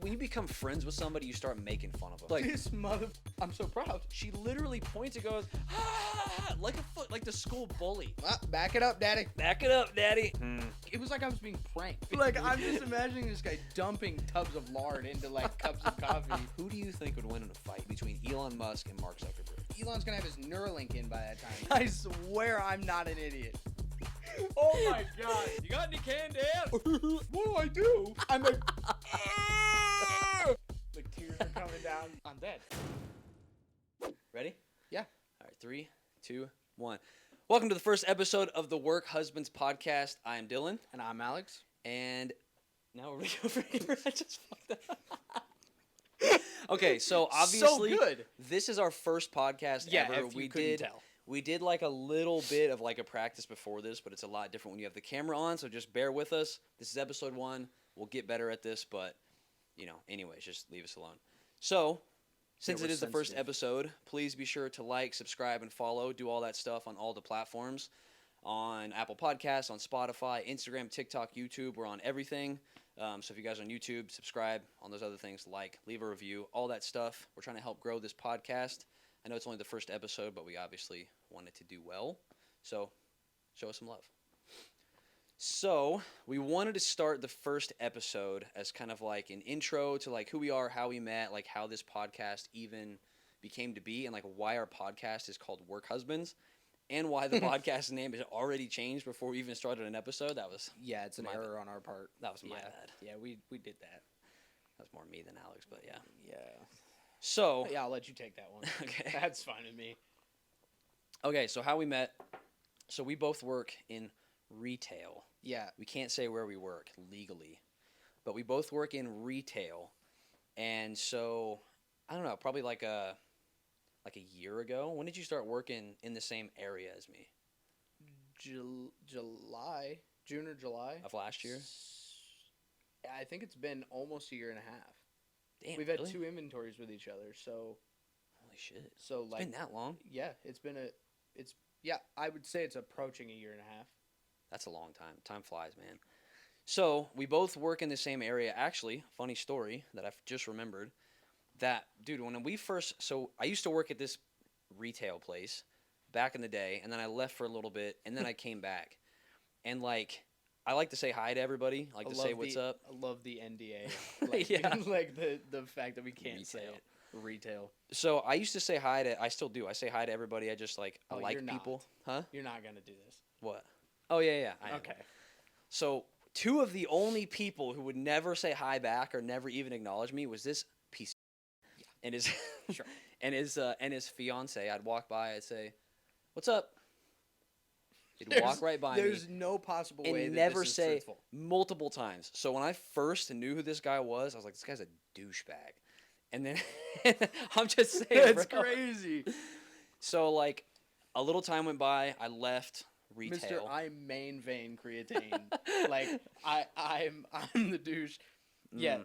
When you become friends with somebody, you start making fun of them. Like, this mother... I'm so proud. She literally points and goes, ah, like the school bully. Back it up, daddy. Back it up, daddy. It was like I was being pranked. Like, I'm just imagining this guy dumping tubs of lard into, like, cups of coffee. Who do you think would win in a fight between Elon Musk and Mark Zuckerberg? Elon's gonna have his Neuralink in by that time. I swear I'm not an idiot. Oh my god. You got any candy? What do? I'm like... The tears are coming down. I'm dead. Ready? Yeah. All right, 3, 2, 1. Welcome to the first episode of the Work Husbands podcast. I am Dylan. And I'm Alex. And now we're over here. I just fucked up. Okay, so obviously, so good. This is our first podcast ever. If you couldn't tell. We did like a little bit of like a practice before this, but it's a lot different when you have the camera on, so just bear with us. This is episode 1. We'll get better at this, but, you know, anyways, just leave us alone. So, since it is the first episode, please be sure to like, subscribe, and follow. Do all that stuff on all the platforms. On Apple Podcasts, on Spotify, Instagram, TikTok, YouTube. We're on everything. So if you guys are on YouTube, subscribe. On those other things, like, leave a review, all that stuff. We're trying to help grow this podcast. I know it's only the first episode, but we obviously want it to do well. So, show us some love. So, we wanted to start the first episode as kind of like an intro to like who we are, how we met, like how this podcast even became to be, and like why our podcast is called Work Husbands, and why the podcast name is already changed before we even started an episode. That was it's an error on our part. That was my bad. Yeah, we did that. That was more me than Alex, but yeah. Yeah. So yeah, I'll let you take that one. Okay. That's fine with me. Okay, so how we met. So we both work in retail. Yeah. We can't say where we work legally, but we both work in retail. And so, I don't know, probably like a year ago. When did you start working in the same area as me? July, June or July of last year. I think it's been almost a year and a half. Damn, we've really? had 2 inventories with each other, so. Holy shit! So it's been that long? Yeah, I would say it's approaching a year and a half. That's a long time. Time flies, man. So we both work in the same area. Actually, funny story that I've just remembered. That, dude, when we first, so I used to work at this retail place back in the day, and then I left for a little bit, and then I came back. And, like, I like to say hi to everybody, I like to say what's up. I love the NDA. Like, yeah. Like, the fact that we can't Retail. say it. Retail. So I used to say hi to, I still do. I say hi to everybody. I just, like, I like people. Huh? You're not going to do this. What? Oh, yeah, I am. Okay. So 2 of the only people who would never say hi back or never even acknowledge me was this piece. And his Sure. and his fiance. I'd walk by, I'd say, "What's up?" He'd walk right by me. There's no possible way and that never this is say truthful. multiple times. So when I first knew who this guy was, I was like, "This guy's a douchebag." And then I'm just saying, That's bro. crazy. So like a little time went by, I left retail. Mr. I'm main vein creatine. Like I'm the douche. Yeah.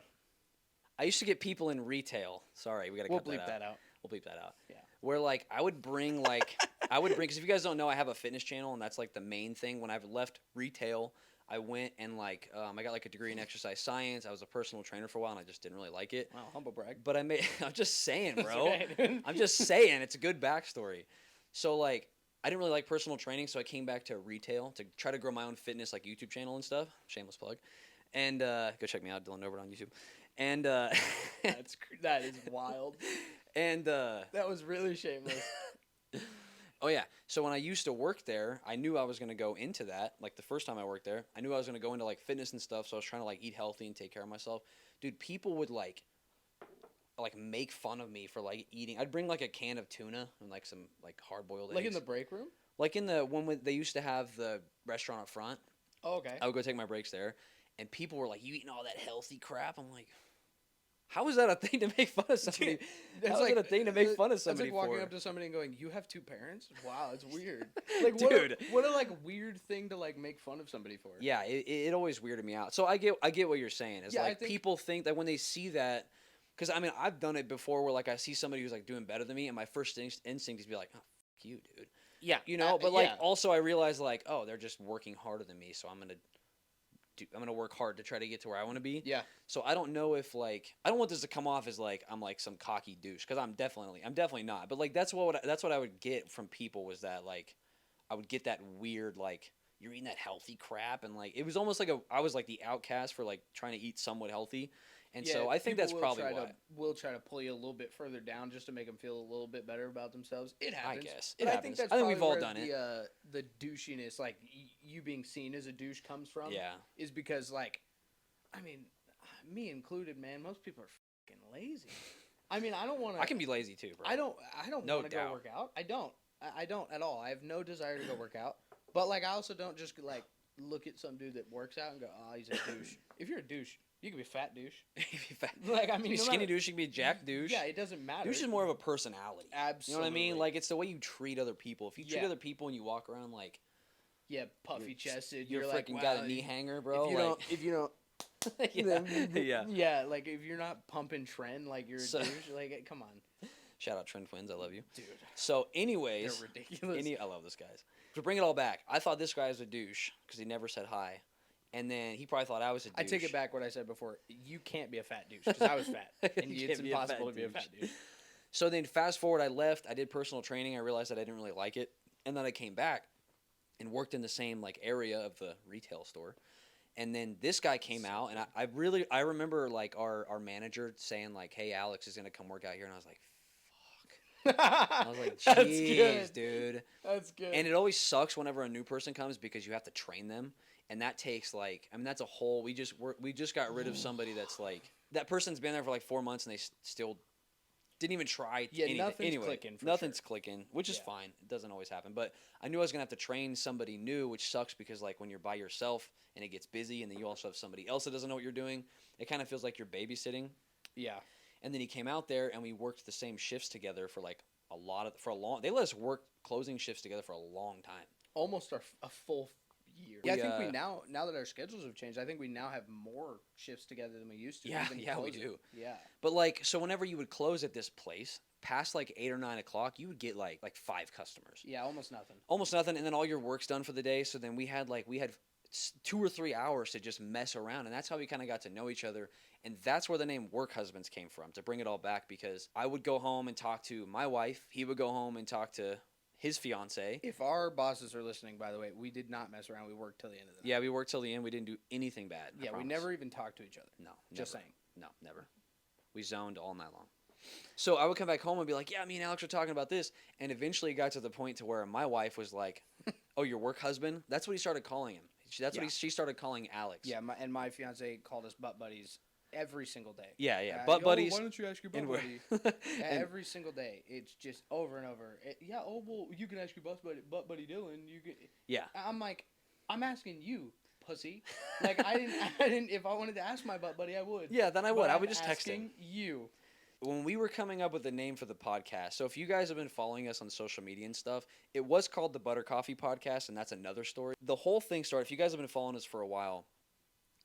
I used to get people in retail. Sorry, we gotta cut bleep that out. that out. We'll bleep that out. Yeah. Where like I would bring because if you guys don't know, I have a fitness channel, and that's like the main thing. When I've left retail, I went and like I got like a degree in exercise science. I was a personal trainer for a while, and I just didn't really like it. Wow, humble brag. But I'm just saying, bro. Okay, I'm just saying, it's a good backstory. So like I didn't really like personal training, so I came back to retail to try to grow my own fitness like YouTube channel and stuff. Shameless plug. And go check me out, Dylan Norbert on YouTube. And that is wild. And that was really shameless. Oh yeah. So when I used to work there, I knew I was gonna go into that. Like the first time I worked there, I knew I was gonna go into like fitness and stuff. So I was trying to like eat healthy and take care of myself. Dude, people would like make fun of me for like eating. I'd bring like a can of tuna and like some like hard boiled eggs. Like in the break room? Like in the when they used to have the restaurant up front. Oh, okay. I would go take my breaks there, and people were like, "You eating all that healthy crap?" I'm like, how is that a thing to make fun of somebody? How is it a thing to make fun of somebody It's like walking for? up to somebody and going, "You have 2 parents? Wow, it's weird." Like, Dude. what a like weird thing to like make fun of somebody for. Yeah, it always weirded me out. So I get what you're saying. It's like people think that when they see that, because I mean I've done it before where like I see somebody who's like doing better than me, and my first instinct is to be like, "Oh, fuck you, dude." Yeah, you know. But like also I realize like, oh, they're just working harder than me, so I'm gonna gonna work hard to try to get to where I want to be. Yeah. So I don't know if like I don't want this to come off as like I'm like some cocky douche because I'm definitely not. But like that's what I would get from people was that like I would get that weird like you're eating that healthy crap and like it was almost like I was like the outcast for like trying to eat somewhat healthy. And so I think that's probably why. We'll try to pull you a little bit further down just to make them feel a little bit better about themselves. It happens. I guess. But It I happens. think I think we've all done it. The douchiness, like you being seen as a douche comes from. Yeah. Is because like, I mean, me included, man, most people are fucking lazy. I mean, I don't want to. I can be lazy too, bro. I don't No want to go work out. I don't at all. I have no desire to go work out. But like, I also don't just like look at some dude that works out and go, oh, he's a douche. If you're a douche, you can be a fat douche. Like, I mean, you can be skinny douche, you can be a jack douche. Yeah, it doesn't matter. Douche is more of a personality. Absolutely. You know what I mean? Like, it's the way you treat other people. If you treat other people and you walk around like... Yeah, puffy chested. You're like, freaking wow, got a knee hanger, bro. If you don't... Yeah, like, if you're not pumping Tren, like, you're a douche. Like, come on. Shout out Tren Twins, I love you. Dude. So, anyways... They're ridiculous. I love those guys. To bring it all back, I thought this guy was a douche because he never said hi. And then he probably thought I was a douche. I take it back what I said before. You can't be a fat douche because I was fat. And it's impossible to be a fat douche. So then fast forward, I left. I did personal training. I realized that I didn't really like it. And then I came back and worked in the same like area of the retail store. And then this guy came out. And I remember like our manager saying like, hey, Alex is going to come work out here. And I was like, I was like, jeez, dude. That's good. And it always sucks whenever a new person comes because you have to train them. And that takes like, I mean, that's a whole, we just got rid of somebody that's like, that person's been there for like 4 months and they still didn't even try anything. Nothing's clicking, which is fine. It doesn't always happen. But I knew I was going to have to train somebody new, which sucks because like when you're by yourself and it gets busy and then you also have somebody else that doesn't know what you're doing, it kind of feels like you're babysitting. Yeah. And then he came out there and we worked the same shifts together for like they let us work closing shifts together for a long time. Almost a full year. Yeah, I think we now that our schedules have changed, I think we now have more shifts together than we used to. Yeah, we do. Yeah. But like, so whenever you would close at this place, past like 8 or 9 o'clock, you would get like 5 customers. Yeah, almost nothing. And then all your work's done for the day. So then we had 2 or 3 hours to just mess around, and that's how we kind of got to know each other. And that's where the name Work Husbands came from, to bring it all back, because I would go home and talk to my wife. He would go home and talk to his fiance. If our bosses are listening, by the way, we did not mess around. We worked till the end of the night. Yeah, we worked till the end. We didn't do anything bad. Yeah, we never even talked to each other. No. Just saying. No, never. We zoned all night long. So I would come back home and be like, yeah, me and Alex are talking about this. And eventually it got to the point to where my wife was like, oh, your work husband? That's what he started calling him. That's what she started calling Alex. Yeah, my fiance called us butt buddies every single day. Yeah. Butt buddies. Why don't you ask your butt buddy? Every single day. It's just over and over. Well, you can ask your butt buddy Dylan. You can. Yeah. I'm like, I'm asking you, pussy. Like, I didn't. If I wanted to ask my butt buddy, I would. Yeah, then I would. I would just text him. You. When we were coming up with the name for the podcast, so if you guys have been following us on social media and stuff, it was called the Butter Coffee Podcast, and that's another story. The whole thing started, if you guys have been following us for a while,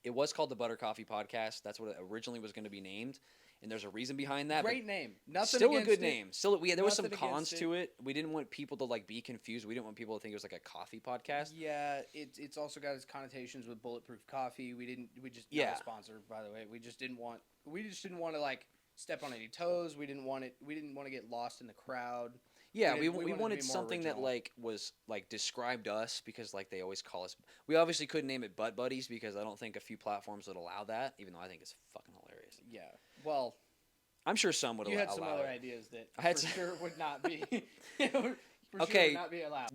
it was called the Butter Coffee Podcast. That's what it originally was going to be named, and there's a reason behind that. Great name. Nothing still against a good it. name. Still, there was some cons to it. We didn't want people to like be confused. We didn't want people to think it was like a coffee podcast. Yeah, it's also got its connotations with bulletproof coffee. We just not a sponsor, by the way. We just didn't want to like step on any toes. We didn't want to get lost in the crowd. Yeah, we wanted something that like was like described us, because like they always call us. We obviously couldn't name it Butt Buddies because I don't think a few platforms would allow that, even though I think it's fucking hilarious. Yeah, well, I'm sure some would allow it. You had some other ideas that sure would not be. Sure would not be allowed.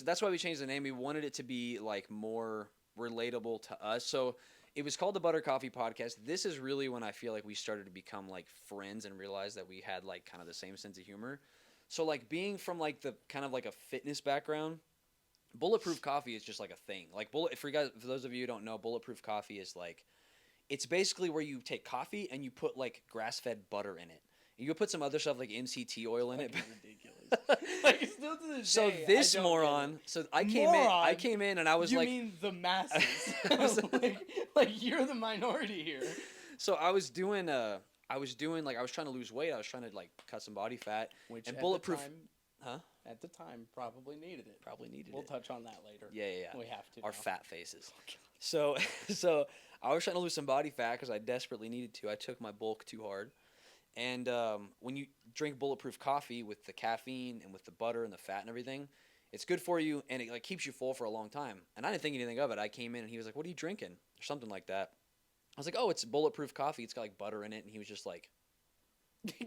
That's why we changed the name. We wanted it to be like more relatable to us. So it was called the Butter Coffee Podcast. This is really when I feel like we started to become like friends and realized that we had like kind of the same sense of humor. So like being from like the kind of like a fitness background, bulletproof coffee is just like a thing. Like for those of you who don't know, bulletproof coffee is like, it's basically where you take coffee and you put like grass-fed butter in it. You put some other stuff like MCT oil in it. Ridiculous. Like still to this so day, this moron. So I came in and I was like, you mean the masses? like you're the minority here. So I was trying to lose weight. I was trying to like cut some body fat. Which and bulletproof. At the time, probably needed it. We'll touch on that later. Yeah. We have to. Our fat faces. So so I was trying to lose some body fat because I desperately needed to. I took my bulk too hard. And when you drink bulletproof coffee with the caffeine and with the butter and the fat and everything, it's good for you and it like keeps you full for a long time. And I didn't think anything of it. I came in and he was like, "What are you drinking?" or something like that. I was like, "Oh, it's bulletproof coffee. It's got like butter in it." And he was just like,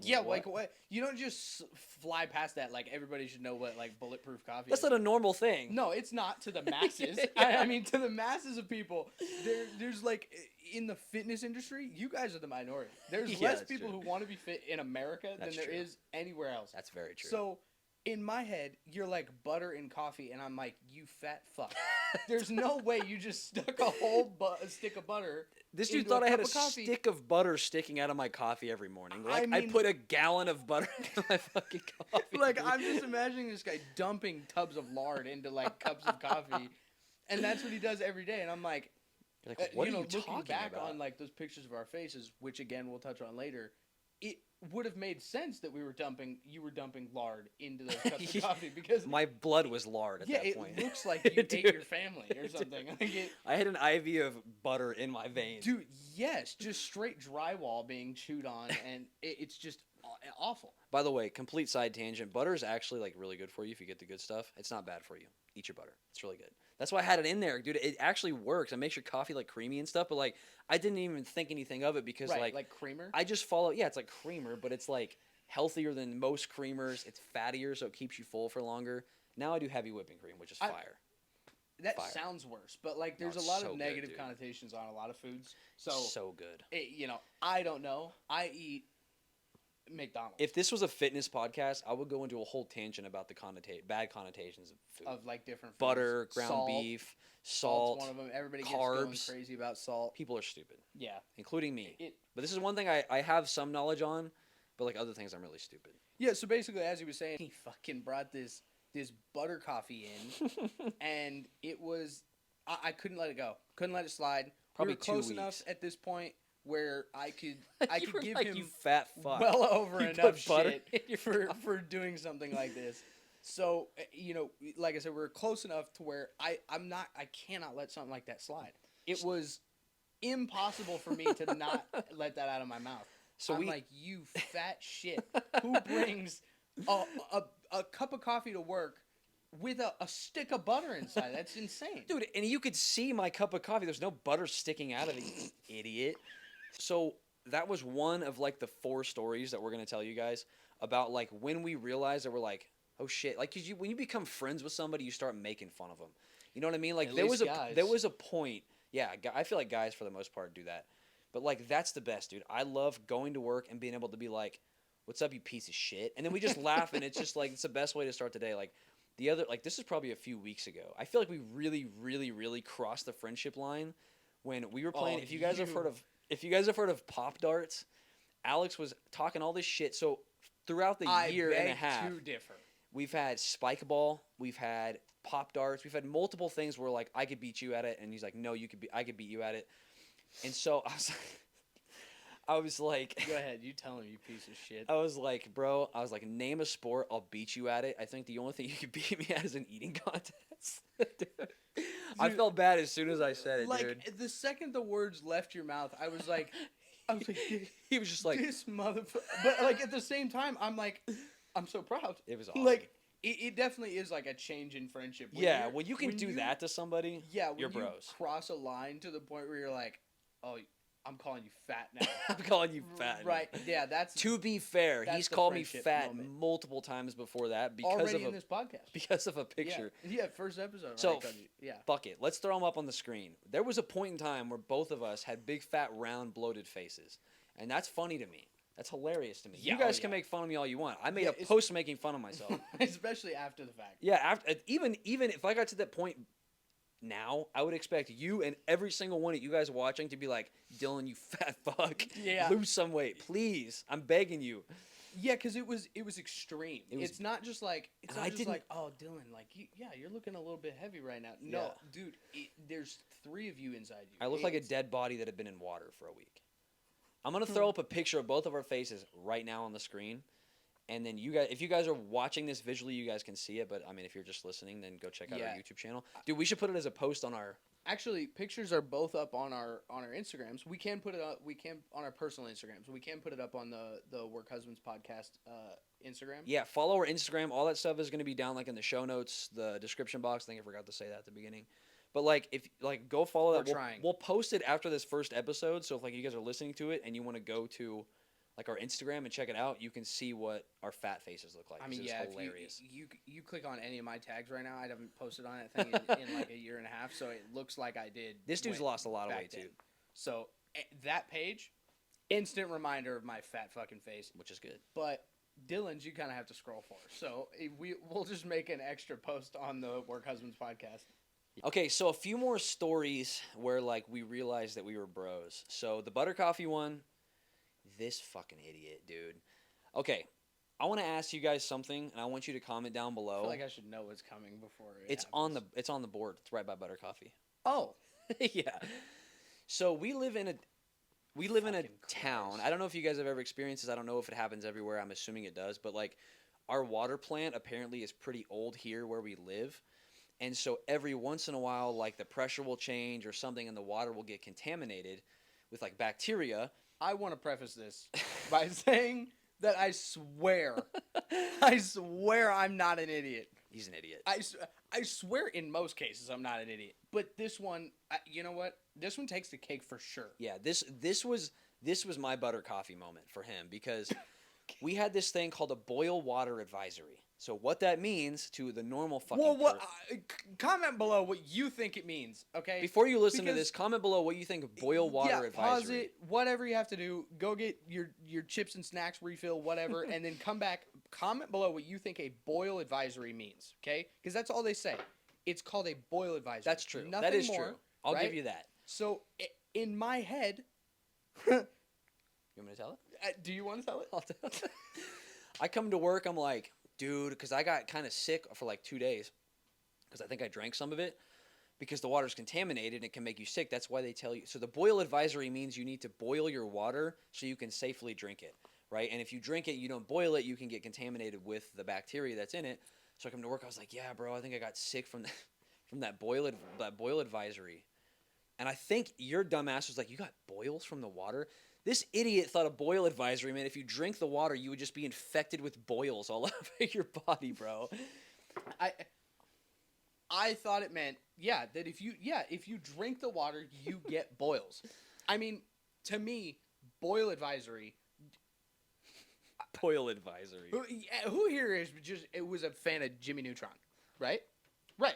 Yeah, "What?" like what? You don't just fly past that. Like everybody should know what like bulletproof coffee That's is. not a normal thing. No, it's not to the masses. Yeah. I mean, to the masses of people, there's like in the fitness industry, you guys are the minority. There's Yeah, less that's people true. who want to be fit in America That's than there true. is anywhere else. That's very true. So, in my head, you're like butter in coffee, and I'm like, you fat fuck. There's no way you just stuck a whole stick of butter. This dude into thought I had cup a of coffee. stick of butter sticking out of my coffee every morning. Like I mean- put a gallon of butter into my fucking coffee. Like dude. I'm just imagining this guy dumping tubs of lard into like cups of coffee, and that's what he does every day. And I'm like, You're like, what are you looking talking back about? on like those pictures of our faces, which again we'll touch on later, it would have made sense that you were dumping lard into those cups of coffee because My blood was lard at yeah, that it point. looks like you ate Dude. your family or something. Like I had an IV of butter in my veins. dude, yes, just straight drywall being chewed on, and it's just awful. By the way, complete side tangent. Butter is actually like really good for you if you get the good stuff. It's not bad for you. Eat your butter. It's really good. That's why I had it in there, dude. It actually works. It makes your coffee like creamy and stuff. But like, I didn't even think anything of it because Right, like creamer. I just follow. Yeah, it's like creamer, but it's like healthier than most creamers. It's fattier, so it keeps you full for longer. Now I do heavy whipping cream, which is fire. That fire. sounds worse, but like No, there's it's a lot so of good, negative dude. connotations on a lot of foods. So, So good. I don't know. I eat McDonald's If this was a fitness podcast, I would go into a whole tangent about the bad connotations of food. of like different foods. Butter, ground Salt. beef, Salt's salt. one of them. Everybody gets going carbs. crazy about salt. People are stupid, Yeah. including me. It, But this is one thing I have some knowledge on, but like other things I'm really stupid. yeah, so basically as he was saying, he fucking brought this butter coffee in and it was I couldn't let it go. Couldn't let it slide. Probably we were close 2 enough weeks. at this point where I could You were give like, him you fat fuck. well over You enough put butter shit in your for doing something like this. So like I said, we're close enough to where I cannot let something like that slide. It was impossible for me to not let that out of my mouth. So I'm like, you fat shit. Who brings a cup of coffee to work with a stick of butter inside? That's insane. Dude, and you could see my cup of coffee. There's no butter sticking out of it, you idiot. So that was one of like the 4 stories that we're gonna tell you guys about like when we realized that we're like, oh shit, like 'cause when you become friends with somebody, you start making fun of them. You know what I mean? Like At there least was guys. there was a point. Yeah, I feel like guys for the most part do that, but like that's the best, dude. I love going to work and being able to be like, "What's up, you piece of shit?" And then we just laugh, and it's just like it's the best way to start the day. Like the other, like this is probably a few weeks ago. I feel like we really, really, really crossed the friendship line when we were playing. Oh, If you guys have heard of Pop Darts, Alex was talking all this shit. So throughout the year and a half, to differ. we've had Spike Ball, we've had Pop Darts, we've had multiple things where like I could beat you at it, and he's like, no, I could beat you at it, and so I was like, Go ahead, you tell him, you piece of shit. I was like, bro, name a sport, I'll beat you at it. I think the only thing you could beat me at is an eating contest. Dude, I felt bad as soon as I said it, Like dude. the second the words left your mouth, I was like, He was just like, this motherfucker. But like at the same time, I'm like, I'm so proud. it was awesome. Like it definitely is like a change in friendship. Yeah, when you can do that to somebody, Yeah, when you're you bros. cross a line to the point where you're like, oh, I'm calling you fat now. I'm calling you fat. Right? Yeah, that's To be fair, That's he's the called me friendship fat moment. multiple times before that because already of in this podcast. because of a picture. Yeah, first episode. So, I told you. Yeah. Fuck it. Let's throw him up on the screen. There was a point in time where both of us had big, fat, round, bloated faces. And that's funny to me. That's hilarious to me. Yeah, You guys oh, can yeah. make fun of me all you want. I made Yeah, a it's- post making fun of myself. Especially after the fact. Yeah, after, even if I got to that point now, I would expect you and every single one of you guys watching to be like, Dylan, you fat fuck. Yeah. Lose some weight. Please. I'm begging you. Yeah, because it was extreme. was- It's not just like And I didn't- like, oh, Dylan, like you're looking a little bit heavy right now. No, Yeah. dude, there's 3 of you inside you. I look like a It's- dead body that had been in water for a week. I'm gonna throw up a picture of both of our faces right now on the screen, and then you guys, if you guys are watching this visually, you guys can see it. But I mean, if you're just listening, then go check out Yeah. our YouTube channel, dude. We should put it as a post on our Actually, pictures are both up on our Instagrams. We can put it up. We can on our personal Instagrams. We can put it up on the Work Husbands podcast Instagram. Yeah, follow our Instagram. All that stuff is going to be down like in the show notes, the description box. I think I forgot to say that at the beginning. But like, if like go follow that. We'll post it after this first episode. So if like you guys are listening to it and you want to go to like our Instagram and check it out, you can see what our fat faces look like. I mean, yeah, hilarious. If you click on any of my tags right now, I haven't posted on that thing in like a year and a half, so it looks like I did. This dude's lost a lot of weight too. So that page, instant reminder of my fat fucking face, which is good. But Dylan's, you kind of have to scroll for. So we'll just make an extra post on the Work Husbands podcast. Okay, so a few more stories where like we realized that we were bros. So the butter coffee one. This fucking idiot, dude. Okay, I want to ask you guys something, and I want you to comment down below. I feel like I should know what's coming before it's happens. It's on the board. It's right by Butter Coffee. Oh, yeah. So we live in a town. I don't know if you guys have ever experienced this. I don't know if it happens everywhere. I'm assuming it does, but like our water plant apparently is pretty old here where we live, and so every once in a while, like the pressure will change or something, and the water will get contaminated with like bacteria. I want to preface this by saying that I swear I'm not an idiot. He's an idiot. I swear in most cases I'm not an idiot. But this one, you know what? This one takes the cake for sure. Yeah, this was my butter coffee moment for him because we had this thing called a boil water advisory. So what that means to the normal fucking comment below what you think it means, okay? Before you listen to this, comment below what you think of boil water advisory. Pause it, whatever you have to do. Go get your chips and snacks refill, whatever, and then come back. Comment below what you think a boil advisory means, okay? Because that's all they say. It's called a boil advisory. That's true. Nothing that is more, true. I'll give you that. So in my head, you want me to tell it? Do you want to tell it? I'll tell it. I come to work. I'm like, dude, because I got kind of sick for like 2 days because I think I drank some of it because the water's contaminated and it can make you sick. That's why they tell you. So the boil advisory means you need to boil your water so you can safely drink it, right? And if you drink it, you don't boil it, you can get contaminated with the bacteria that's in it. So I come to work. I was like, yeah, bro, I think I got sick from that boil advisory. And I think your dumbass was like, you got boils from the water? This idiot thought a boil advisory meant if you drink the water, you would just be infected with boils all over your body, bro. I thought it meant, that if you drink the water, you get boils. I mean, to me, boil advisory. Boil advisory. Who here was a fan of Jimmy Neutron, right? Right.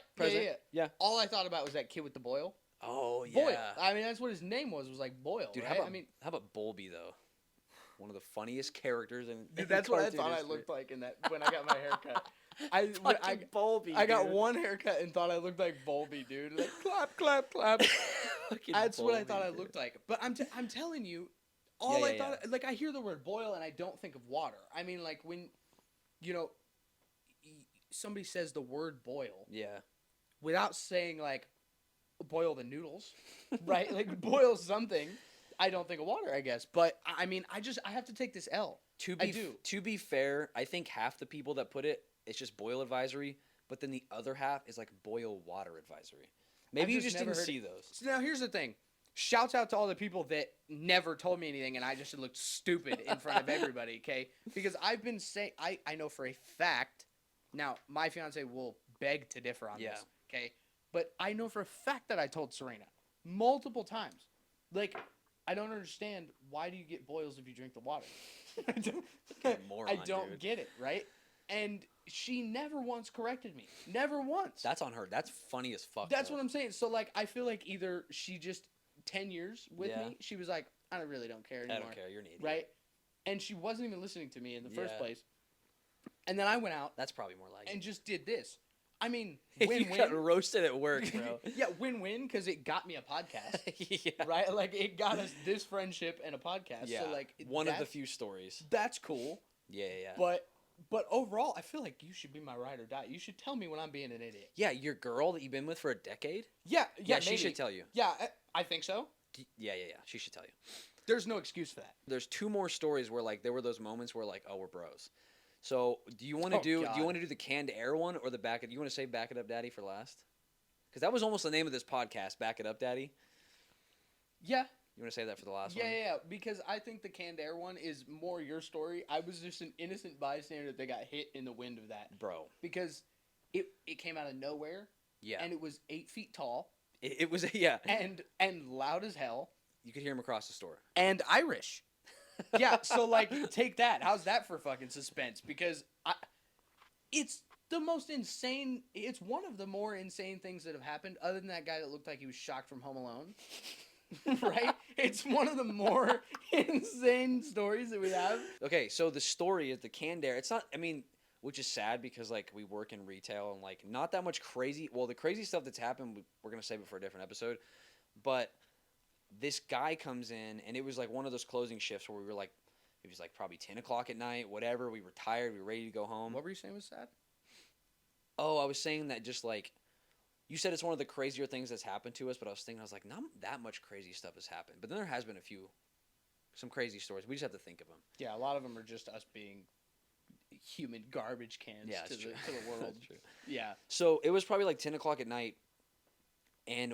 Yeah. All I thought about was that kid with the boil. Oh, yeah. Boyle. I mean, that's what his name was like Boyle, dude, right? How about Bolby, though? One of the funniest characters in Dude, that's what I thought I looked like in that when I got my haircut. Bolby, I got one haircut and thought I looked like Bolby, dude. Like, clap, clap, clap. That's Bolby, what I thought I looked like. But I'm telling you, I thought, like, I hear the word boil and I don't think of water. I mean, like, when, somebody says the word boil. Yeah. Without saying, like, boil the noodles, right? Like boil something. I don't think of water, I guess. But I mean, I have to take this L. To be fair, I think half the people that put it's just boil advisory, but then the other half is like boil water advisory. Maybe you just didn't see those. So now here's the thing. Shouts out to all the people that never told me anything and I just looked stupid in front of everybody, okay? Because I've been saying, I know for a fact, now my fiance will beg to differ on this, okay? But I know for a fact that I told Serena multiple times. Like, I don't understand. Why do you get boils if you drink the water? I don't get it, right? And she never once corrected me. Never once. That's on her. That's funny as fuck. That's what I'm saying. So, like, I feel like either she just, 10 years with me, she was like, I really don't care anymore. I don't care. You're an idiot. Right? And she wasn't even listening to me in the first place. And then I went out. That's probably more like and just did this. I mean, win-win. You got roasted at work, bro. Yeah, win-win because it got me a podcast, right? Like, it got us this friendship and a podcast. Yeah, so, like, one of the few stories. That's cool. Yeah. But overall, I feel like you should be my ride or die. You should tell me when I'm being an idiot. Yeah, your girl that you've been with for a decade? Yeah, she should tell you. Yeah, I think so. Yeah. She should tell you. There's no excuse for that. There's two more stories where, like, there were those moments where, like, oh, we're bros. So, do you want to do the canned air one or the back it? You want to say back it up, daddy, for last? Because that was almost the name of this podcast. Back it up, Daddy. Yeah. You want to save that for the last Yeah, one? yeah, because I think the canned air one is more your story. I was just an innocent bystander that got hit in the wind of that. Bro. Because it came out of nowhere. Yeah. And it was 8 feet tall. It was, yeah. And loud as hell. You could hear him across the store. And Irish. Yeah, so, like, take that. How's that for fucking suspense? Because it's the most insane... It's one of the more insane things that have happened, other than that guy that looked like he was shocked from Home Alone. Right? It's one of the more insane stories that we have. Okay, so the story is the canned air. It's not... I mean... Which is sad because, like, we work in retail and, like, not that much crazy... Well, the crazy stuff that's happened, we're going to save it for a different episode. But this guy comes in, and it was, like, one of those closing shifts where we were, like... It was, like, probably 10 o'clock at night, whatever. We were tired. We were ready to go home. What were you saying was sad? Oh, I was saying that just, like... You said it's one of the crazier things that's happened to us, but I was thinking, I was like, not that much crazy stuff has happened. But then there has been some crazy stories. We just have to think of them. Yeah, a lot of them are just us being... human garbage cans to the world. That's true. Yeah. So it was probably like 10 o'clock at night, and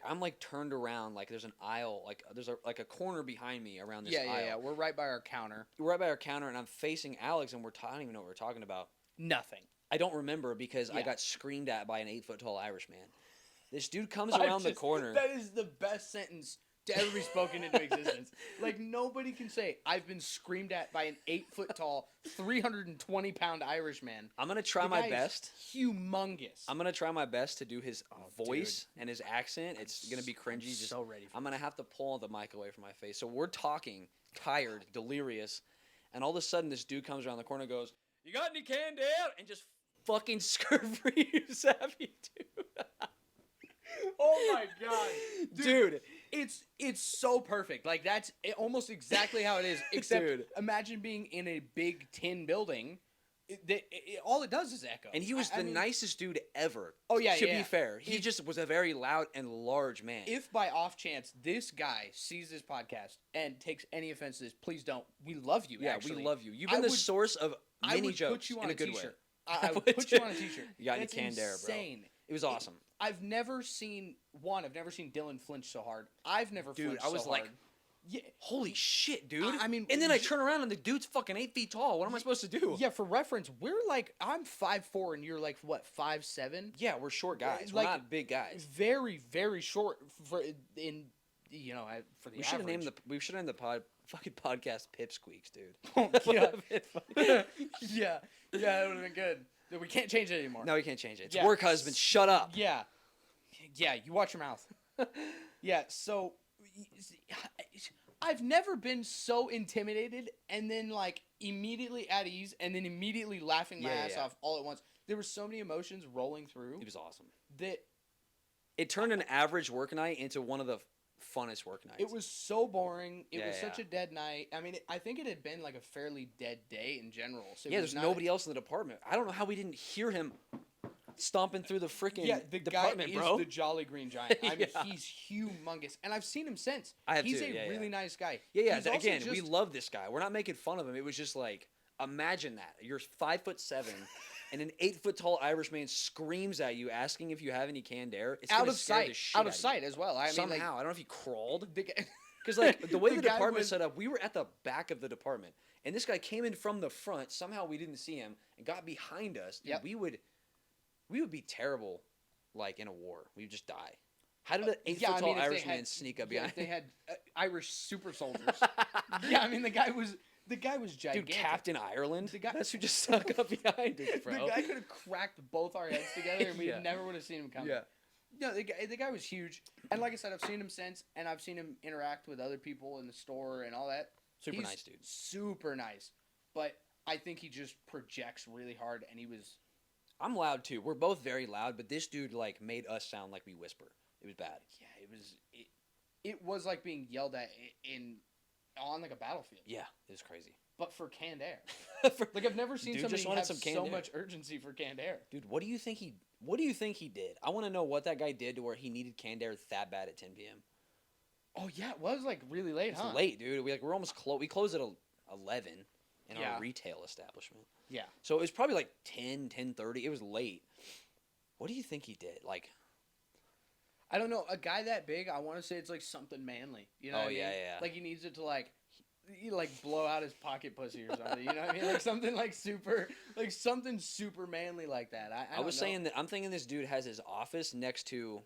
I'm like turned around, like there's an aisle, like there's a corner behind me around this aisle. Yeah. We're right by our counter. We're right by our counter, and I'm facing Alex, and I don't even know what we're talking about. Nothing. I don't remember because I got screamed at by an 8-foot tall Irishman. This dude comes around the corner. That is the best sentence to ever be spoken into existence. Like, nobody can say, I've been screamed at by an 8-foot tall, 320-pound Irishman. I'm going to try my best. Humongous. I'm going to try my best to do his voice and his accent. It's going to be cringy. I'm so ready for I'm going to have to pull the mic away from my face. So we're talking, tired, delirious, and all of a sudden this dude comes around the corner and goes, "You got any canned air?" And just fucking scurries at me, dude. Oh my god. Dude. It's so perfect. Like, that's almost exactly how it is. Except, imagine being in a big tin building. All it does is echo. And he was the nicest dude ever. Oh, yeah, To be fair. He just was a very loud and large man. If by off chance this guy sees this podcast and takes any offense to this, please don't. We love you, actually. We love you. You've been the source of many jokes put you on in a good t-shirt. way. I would put you on a t-shirt. You got any canned air, bro. It was awesome. I've never seen Dylan flinch so hard. I've never flinched so hard. Dude, I was like, yeah, holy shit, dude. I mean, and then I turn around and the dude's fucking 8 feet tall. What am I supposed to do? Yeah, for reference, we're like, I'm 5'4" and you're like, what, 5'7"? Yeah, we're short guys. We're not big guys. Very, very short for the we should have named the fucking podcast Pipsqueaks, dude. Oh, yeah. That would have been good. We can't change it anymore. No, we can't change it. It's work, husband. Shut up. Yeah, you watch your mouth. Yeah, so I've never been so intimidated and then, like, immediately at ease and then immediately laughing my ass off all at once. There were so many emotions rolling through. It was awesome. That it turned an average work night into one of the funnest work nights. It was so boring. It was such a dead night. I mean, I think it had been like a fairly dead day in general. So there's nobody else in the department. I don't know how we didn't hear him stomping through the freaking department, bro. bro. Is the Jolly Green Giant. I mean, he's humongous, and I've seen him since. He's a really nice guy. Yeah. Again, we love this guy. We're not making fun of him. It was just like, imagine that you're 5'7", and an 8-foot tall Irishman screams at you, asking if you have any canned air. It's out of sight, as well. I mean, somehow, I don't know if he crawled. Because like the way the department was set up, we were at the back of the department, and this guy came in from the front. Somehow we didn't see him and got behind us. Dude, we would be terrible, like in a war. We would just die. How did an 8-foot tall Irishman sneak up behind? They had Irish super soldiers. Yeah, I mean the guy was gigantic. Dude, Captain Ireland. That's who just stuck up behind us, bro. The guy could have cracked both our heads together, and we never would have seen him coming. Yeah. No, the guy was huge, and like I said, I've seen him since, and I've seen him interact with other people in the store and all that. Super nice dude. Super nice, but I think he just projects really hard, and he was. I'm loud too. We're both very loud, but this dude like made us sound like we whisper. It was bad. Yeah, it was like being yelled at on like a battlefield. Yeah, it was crazy. But for canned air, like I've never seen somebody have so much urgency for canned air. Dude, what do you think he did? I want to know what that guy did to where he needed canned air that bad at 10 p.m. Oh yeah, it was like really late, It's late, dude. We're almost close. We closed at 11 in our retail establishment. Yeah. So it was probably like 10:30. It was late. What do you think he did? Like, I don't know. A guy that big, I want to say it's like something manly. You know what I mean? Yeah. Like he needs it to like blow out his pocket pussy or something. You know what I mean? Like something like something super manly like that. I was know. saying that I'm thinking this dude has his office next to,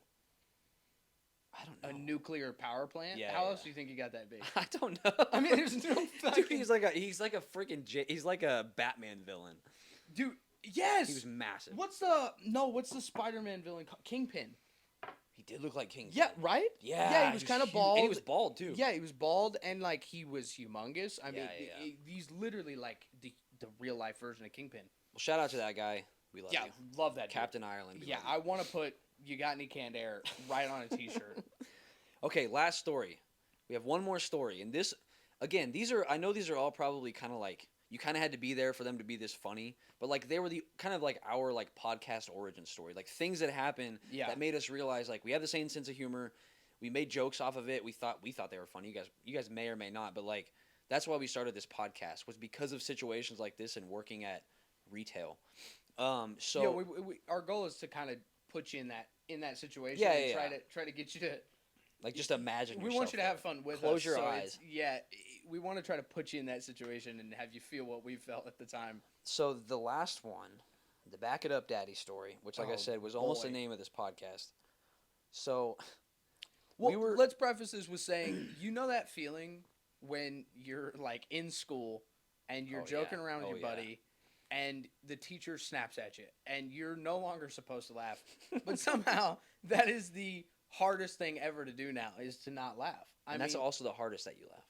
I don't know, a nuclear power plant. Yeah, How yeah. else do you think he got that big? I don't know. I mean, there's no fucking... Dude, he's like a freaking he's like a Batman villain. Dude, yes. He was massive. What's the Spider-Man villain called? Kingpin. He did look like King. Yeah, right? Yeah. Yeah, he was kind of bald. And he was bald too. Yeah, he was bald and like he was humongous. I mean, Yeah. he's literally like the real life version of Kingpin. Well, shout out to that guy. We love you. Love that dude. Captain Ireland. Yeah, I want to put "You Got Any Canned Air" right on a T-shirt. Okay, last story. We have one more story, and this, again, I know these are all probably kind of like, you kind of had to be there for them to be this funny, but like they were the kind of like our like podcast origin story, like things that happened that made us realize like we have the same sense of humor. We made jokes off of it. We thought they were funny. You guys may or may not, but like that's why we started this podcast, was because of situations like this and working at retail. So yeah, our goal is to kind of put you in that situation. And try to get you to. Like, just imagine yourself. We want you to have fun with us. Close your eyes. Yeah, we want to try to put you in that situation and have you feel what we felt at the time. So the last one, the Back It Up Daddy story, which, like I said, was almost the name of this podcast. So, let's preface this with saying, you know that feeling when you're, like, in school and you're joking around with your buddy and the teacher snaps at you and you're no longer supposed to laugh. But somehow that is the hardest thing ever to do now, is to not laugh. And that's also the hardest that you laugh.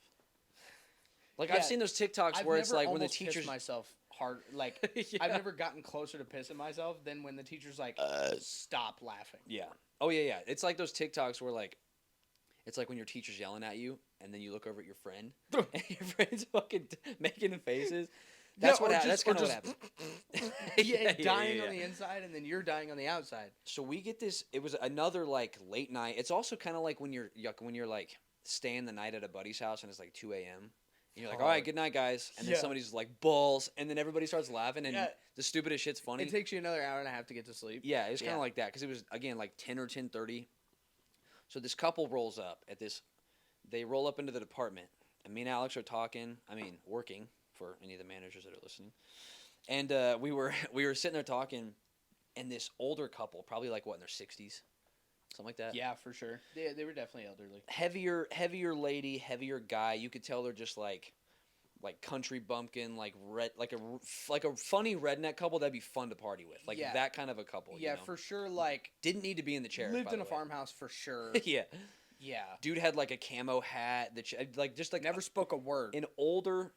Like, I've seen those TikToks where it's like when the teacher's... myself hard. Like, I've never gotten closer to pissing myself than when the teacher's like, stop laughing. Yeah. Oh, yeah. It's like those TikToks where, like, it's like when your teacher's yelling at you and then you look over at your friend and your friend's fucking making faces. That's kind of what happened. Dying on the inside, and then you're dying on the outside. So we get this. It was another like late night. It's also kind of like when you're like staying the night at a buddy's house and it's like 2 a.m. and you're like, all right, good night, guys. And then somebody's like, balls, and then everybody starts laughing, and the stupidest shit's funny. It takes you another hour and a half to get to sleep. Yeah, it's kind of like that because it was again like 10 or 10:30. So this couple rolls up at this. They roll up into the department, and me and Alex are talking. I mean, working. For any of the managers that are listening, and we were sitting there talking, and this older couple, probably like in their 60s, something like that. Yeah, for sure. They were definitely elderly. Heavier lady, heavier guy. You could tell they're just like country bumpkin, like a funny redneck couple that'd be fun to party with, like that kind of a couple. Yeah, you know? For sure. Like, didn't need to be in the chair. Lived in a farmhouse for sure. Yeah. Yeah. Dude had like a camo hat that never spoke a word. An older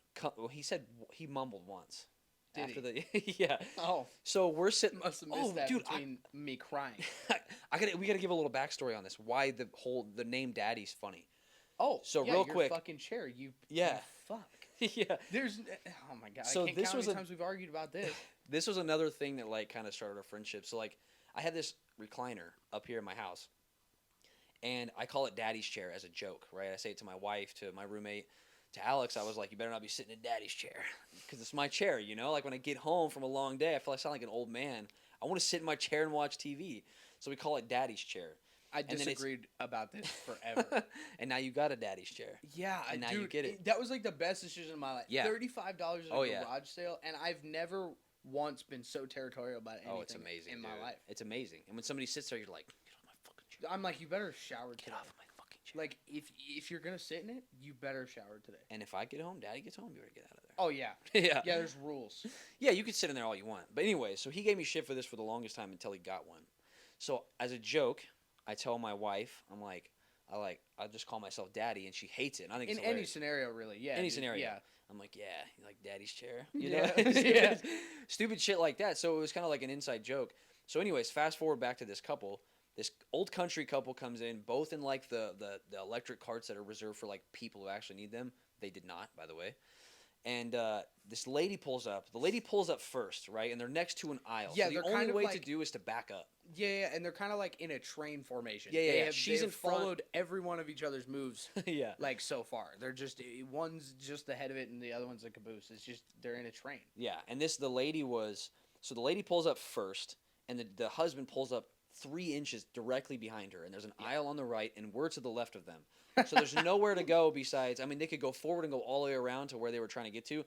he said he mumbled once. Did after he? Yeah. Oh. So we're sitting. Must have missed that between me crying. We gotta give a little backstory on this. Why the name Daddy's funny. Oh. So real real your quick. Fucking chair. You fuck. Yeah. There's. Oh my god. So I can't count how many times we've argued about this. This was another thing that like kind of started our friendship. So like I had this recliner up here in my house. And I call it Daddy's chair as a joke, right? I say it to my wife, to my roommate, to Alex. I was like, you better not be sitting in Daddy's chair. Because it's my chair, you know? Like when I get home from a long day, I feel like I sound like an old man. I want to sit in my chair and watch TV. So we call it Daddy's chair. I disagreed about this forever. And now you got a Daddy's chair. Yeah, and now you get it. That was like the best decision of my life. Yeah. $35 at a garage sale, and I've never once been so territorial about anything it's amazing, in my life. It's amazing. And when somebody sits there, you're like, get off my fucking chair. I'm like, you better shower today. Get off of my fucking chair. Like, if you're going to sit in it, you better shower today. And if I get home, Daddy gets home, you better get out of there. Oh, yeah. Yeah. Yeah, there's rules. Yeah, you could sit in there all you want. But anyway, so he gave me shit for this for the longest time until he got one. So as a joke, I tell my wife, I just call myself Daddy, and she hates it. And I think it's hilarious. Any scenario, really. Yeah. Any scenario. Yeah. I'm like, yeah, you like Daddy's chair? You know? Yeah. Stupid shit like that. So it was kind of like an inside joke. So anyways, fast forward back to this couple. This old country couple comes in, both in like the electric carts that are reserved for like people who actually need them. They did not, by the way. And this lady pulls up. The lady pulls up first, right? And they're next to an aisle. Yeah, so the only way to do is to back up. Yeah, and they're kind of like in a train formation. Yeah. She's in front. Followed every one of each other's moves. Yeah. Like so far, they're just one's just the head of it, and the other one's the caboose. It's just they're in a train. Yeah, and the lady pulls up first, and the husband pulls up 3 inches directly behind her, and there's an aisle on the right, and we're to the left of them. So there's nowhere to go besides, I mean, they could go forward and go all the way around to where they were trying to get to,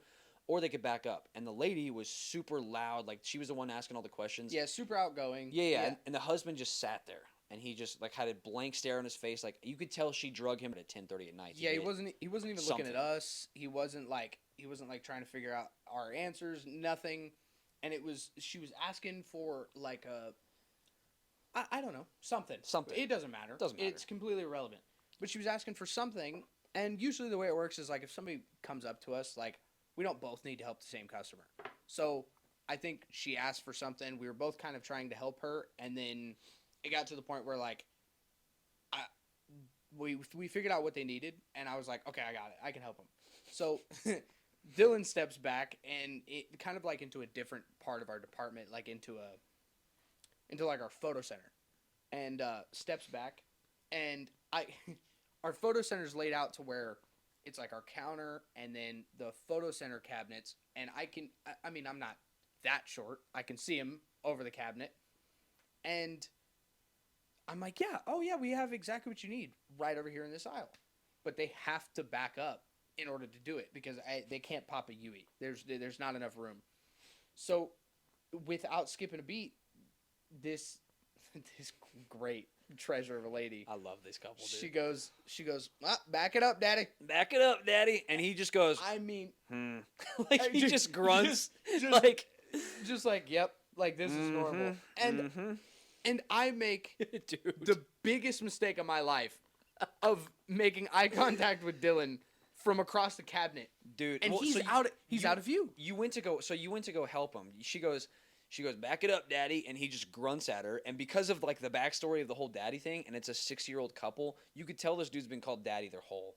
or they could back up. And the lady was super loud. Like, she was the one asking all the questions. Yeah, super outgoing. Yeah. And the husband just sat there, and he just, like, had a blank stare on his face. Like, you could tell she drug him at 10:30 at night. Yeah, he wasn't even looking at us. He wasn't like trying to figure out our answers, nothing. And she was asking for, like, I don't know, something. It doesn't matter. It's completely irrelevant. But she was asking for something, and usually the way it works is, like, if somebody comes up to us, like, we don't both need to help the same customer. So I think she asked for something. We were both kind of trying to help her, and then it got to the point where, like, we figured out what they needed, and I was like, okay, I got it. I can help them. So Dylan steps back, and it kind of, like, into a different part of our department, like, into like, our photo center, and steps back, and our photo center's laid out to where it's like our counter and then the photo center cabinets, and I mean, I'm not that short. I can see him over the cabinet, and I'm like, yeah, oh yeah, we have exactly what you need right over here in this aisle. But they have to back up in order to do it because they can't pop a UE. There's not enough room. So without skipping a beat, this great treasure of a lady. I love this couple, dude. She goes, back it up, daddy. Back it up, daddy. And he just goes, I mean, like, he just grunts. Just like, yep, like, this is normal. And I make the biggest mistake of my life of making eye contact with Dylan from across the cabinet. Dude. And he's out of view. You went to go help him. She goes, back it up, daddy, and he just grunts at her. And because of, like, the backstory of the whole daddy thing, and it's a 6-year-old couple, you could tell this dude's been called daddy their whole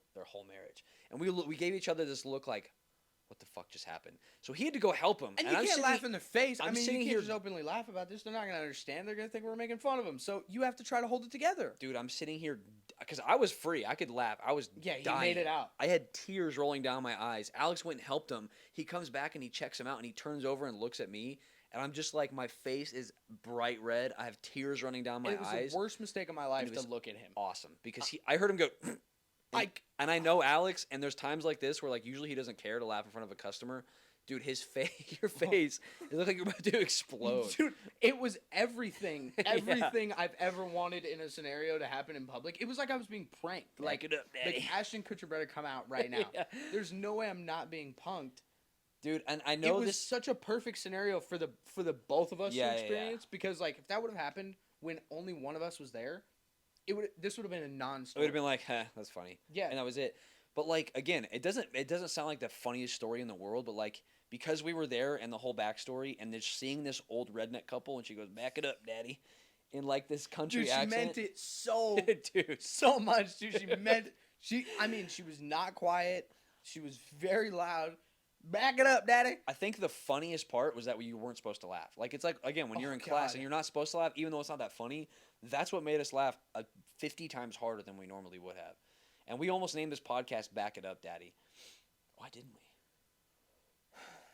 marriage. And we gave each other this look like, what the fuck just happened? So he had to go help him. And you can't laugh in their face. I'm you sitting can't here just openly laugh about this. They're not going to understand. They're going to think we're making fun of them. So you have to try to hold it together. Dude, I'm sitting here because I was free. I could laugh. I was dying. He made it out. I had tears rolling down my eyes. Alex went and helped him. He comes back and he checks him out and he turns over and looks at me. And I'm just like, my face is bright red. I have tears running down my eyes. It was the worst mistake of my life to look at him. Awesome. Because I heard him go, and I know Alex, and there's times like this where, like, usually he doesn't care to laugh in front of a customer. Dude, your face, it looked like you're about to explode. Dude, it was everything I've ever wanted in a scenario to happen in public. It was like I was being pranked. Back it up, daddy. Like, Ashton Kutcher better come out right now. Yeah. There's no way I'm not being punked. Dude, and I know it was such a perfect scenario for the both of us to experience because, like, if that would have happened when only one of us was there, this would have been a non-story. It would have been like, that's funny. Yeah. And that was it. But, like, again, it doesn't sound like the funniest story in the world, but, like, because we were there and the whole backstory and just seeing this old redneck couple and she goes, back it up, daddy, in, like, this country accent. She meant it so dude, so much, dude. She was not quiet. She was very loud. Back it up, daddy. I think the funniest part was that you weren't supposed to laugh. Like, it's like, again, when you're in class and you're not supposed to laugh, even though it's not that funny, that's what made us laugh 50 times harder than we normally would have. And we almost named this podcast Back It Up, Daddy. Why didn't we?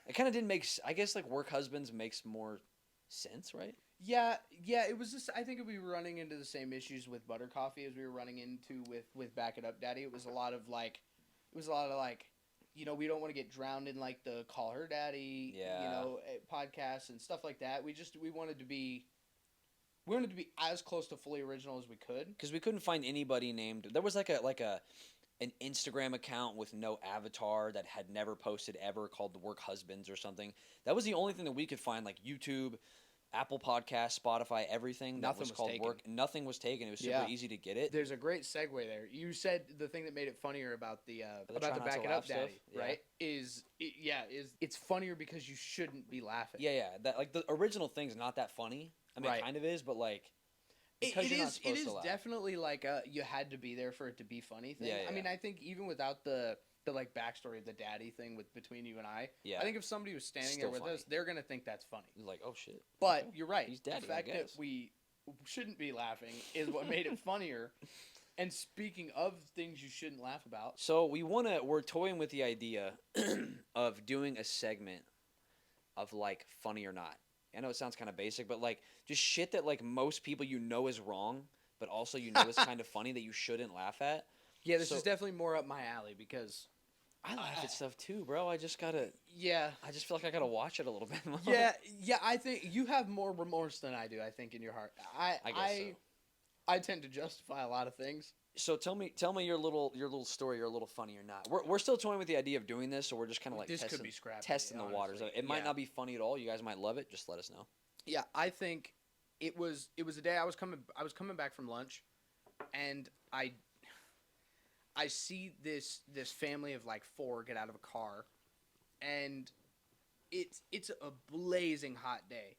It kind of didn't make, I guess, like, Work Husbands makes more sense, right? Yeah, it was just, I think we were running into the same issues with Butter Coffee as we were running into with Back It Up, Daddy. It was a lot of, you know, we don't want to get drowned in, like, the Call Her Daddy, you know, podcasts and stuff like that. We wanted to be as close to fully original as we could. Because we couldn't find anybody named, there was an Instagram account with no avatar that had never posted ever called The Work Husbands or something. That was the only thing that we could find, like YouTube, Apple Podcast, Spotify, everything. Nothing was called taken. Work. Nothing was taken. It was super easy to get it. There's a great segue there. You said the thing that made it funnier about the Back It Up Daddy, right? It's funnier because you shouldn't be laughing. Yeah. That, like, the original thing's not that funny. I mean, it kind of is, but, like, because you're not supposed to laugh. It is definitely like you had to be there for it to be funny thing. Yeah. I mean, I think even without the like backstory of the daddy thing between you and I think if somebody was standing there with us, they're gonna think that's funny. Like, oh shit. But you're right. He's daddy, the fact that we shouldn't be laughing is what made it funnier. And speaking of things you shouldn't laugh about, so we're toying with the idea of doing a segment of, like, funny or not. I know it sounds kind of basic, but like just shit that like most people is wrong, but also is kind of funny that you shouldn't laugh at. Yeah, this is definitely more up my alley because I laugh at stuff too, bro. I just gotta. Yeah. I just feel like I gotta watch it a little bit more. Yeah. I think you have more remorse than I do. I think in your heart, I guess so. I tend to justify a lot of things. So tell me your little story, a little funny or not. We're still toying with the idea of doing this, so we're just kind of like testing the waters. It might not be funny at all. You guys might love it. Just let us know. Yeah, I think it was a day I was coming back from lunch, and I see this family of like 4 get out of a car, and it's a blazing hot day,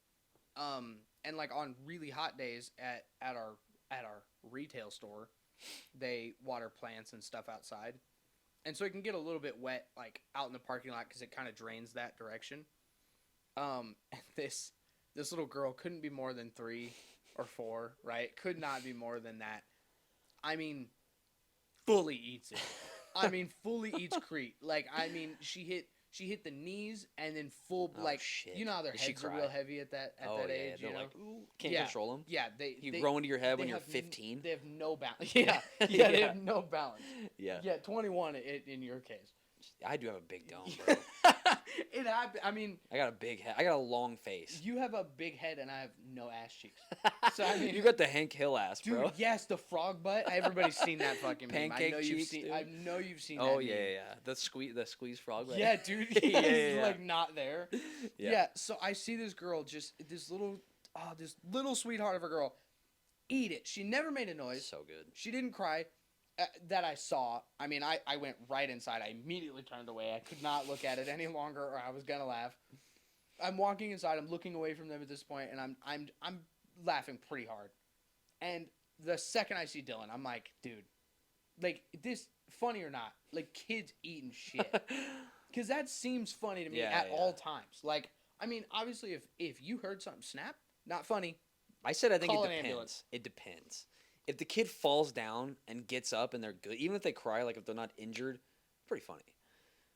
and like on really hot days at our retail store, they water plants and stuff outside, and so it can get a little bit wet like out in the parking lot because it kind of drains that direction. And this little girl couldn't be more than 3 or 4, right? Could not be more than that. I mean, fully eats it. I mean, fully eats Crete. Like, I mean, she hit the knees and then full shit. You know how their heads are real heavy at that age. Yeah, you know? like, can't control them. Yeah, they grow into your head when you're 15. They have no balance. Yeah, they have no balance. Yeah, 21 in your case. I do have a big dome, bro. It happened. I mean, I got a big head. I got a long face. You have a big head, and I have no ass cheeks. So I mean, you got the Hank Hill ass, dude, bro. Yes, the frog butt. Everybody's seen that fucking pancake meme. cheeks, dude. I know you've seen. Oh that yeah, meme. yeah. The squeeze frog butt. Yeah, dude. Yeah. Like not there. Yeah. So I see this girl, just this little sweetheart of a girl, eat it. She never made a noise. So good. She didn't cry. That I saw. I mean, I went right inside. I immediately turned away. I could not look at it any longer, or I was gonna laugh. I'm walking inside. I'm looking away from them at this point, and I'm laughing pretty hard. And the second I see Dylan, I'm like, dude, like this funny or not, like kids eating shit, because that seems funny to me at all times. Like, I mean, obviously, if you heard something snap, not funny. I said I think it depends. It depends. If the kid falls down and gets up and they're good, even if they cry, like if they're not injured, pretty funny.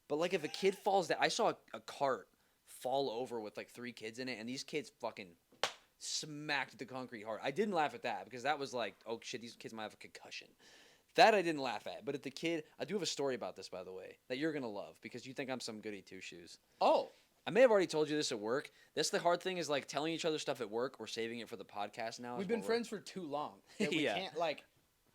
But like if a kid falls down, I saw a cart fall over with like 3 kids in it, and these kids fucking smacked the concrete hard. I didn't laugh at that because that was like, oh shit, these kids might have a concussion. That I didn't laugh at. But if the kid, I do have a story about this, by the way, that you're gonna love because you think I'm some goody two shoes. Oh. I may have already told you this at work. That's the hard thing is like telling each other stuff at work or saving it for the podcast now. We've been friends for too long. That we Yeah. can't like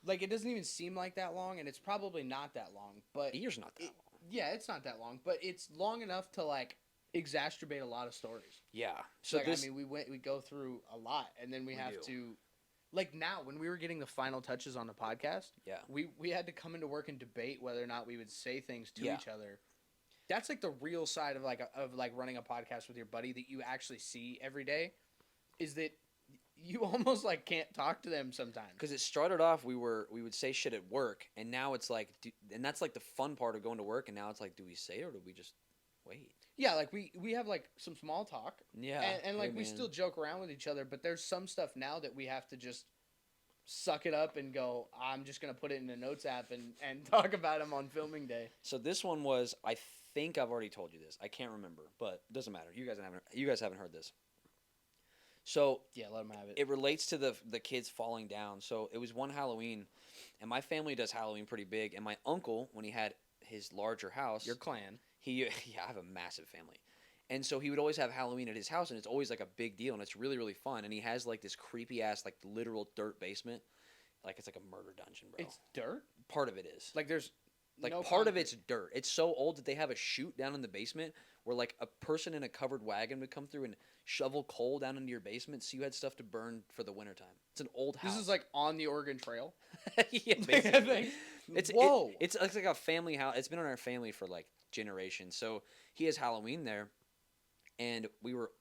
it doesn't even seem like that long, and it's probably not that long. But a year's not that long. Yeah, it's not that long, but it's long enough to like exacerbate a lot of stories. Yeah. So like, I mean, we go through a lot, and then we have to, like now when we were getting the final touches on the podcast. Yeah. We had to come into work and debate whether or not we would say things to each other. That's like the real side of like running a podcast with your buddy that you actually see every day, is that you almost like can't talk to them sometimes. Because it started off, we would say shit at work, and now it's like, and that's like the fun part of going to work, and now it's like, do we say it or do we just wait? Yeah, like we have like some small talk. Yeah. And like we still joke around with each other, but there's some stuff now that we have to just suck it up and go, I'm just going to put it in the notes app and talk about them on filming day. So this one was, I think I've already told you this. I can't remember, but it doesn't matter. You guys haven't heard this. So yeah, let them have it. It relates to the kids falling down. So it was one Halloween, and my family does Halloween pretty big. And my uncle, when he had his larger house, your clan, I have a massive family, and so he would always have Halloween at his house, and it's always like a big deal, and it's really really fun. And he has like this creepy ass like literal dirt basement, like it's like a murder dungeon, bro. It's dirt. Part of it is like there's. Like no part concrete. of it's dirt. It's so old that they have a chute down in the basement where like a person in a covered wagon would come through and shovel coal down into your basement so you had stuff to burn for the wintertime. It's an old house. This is like on the Oregon Trail. Yeah, basically. It's like a family house. It's been in our family for like generations. So he has Halloween there, and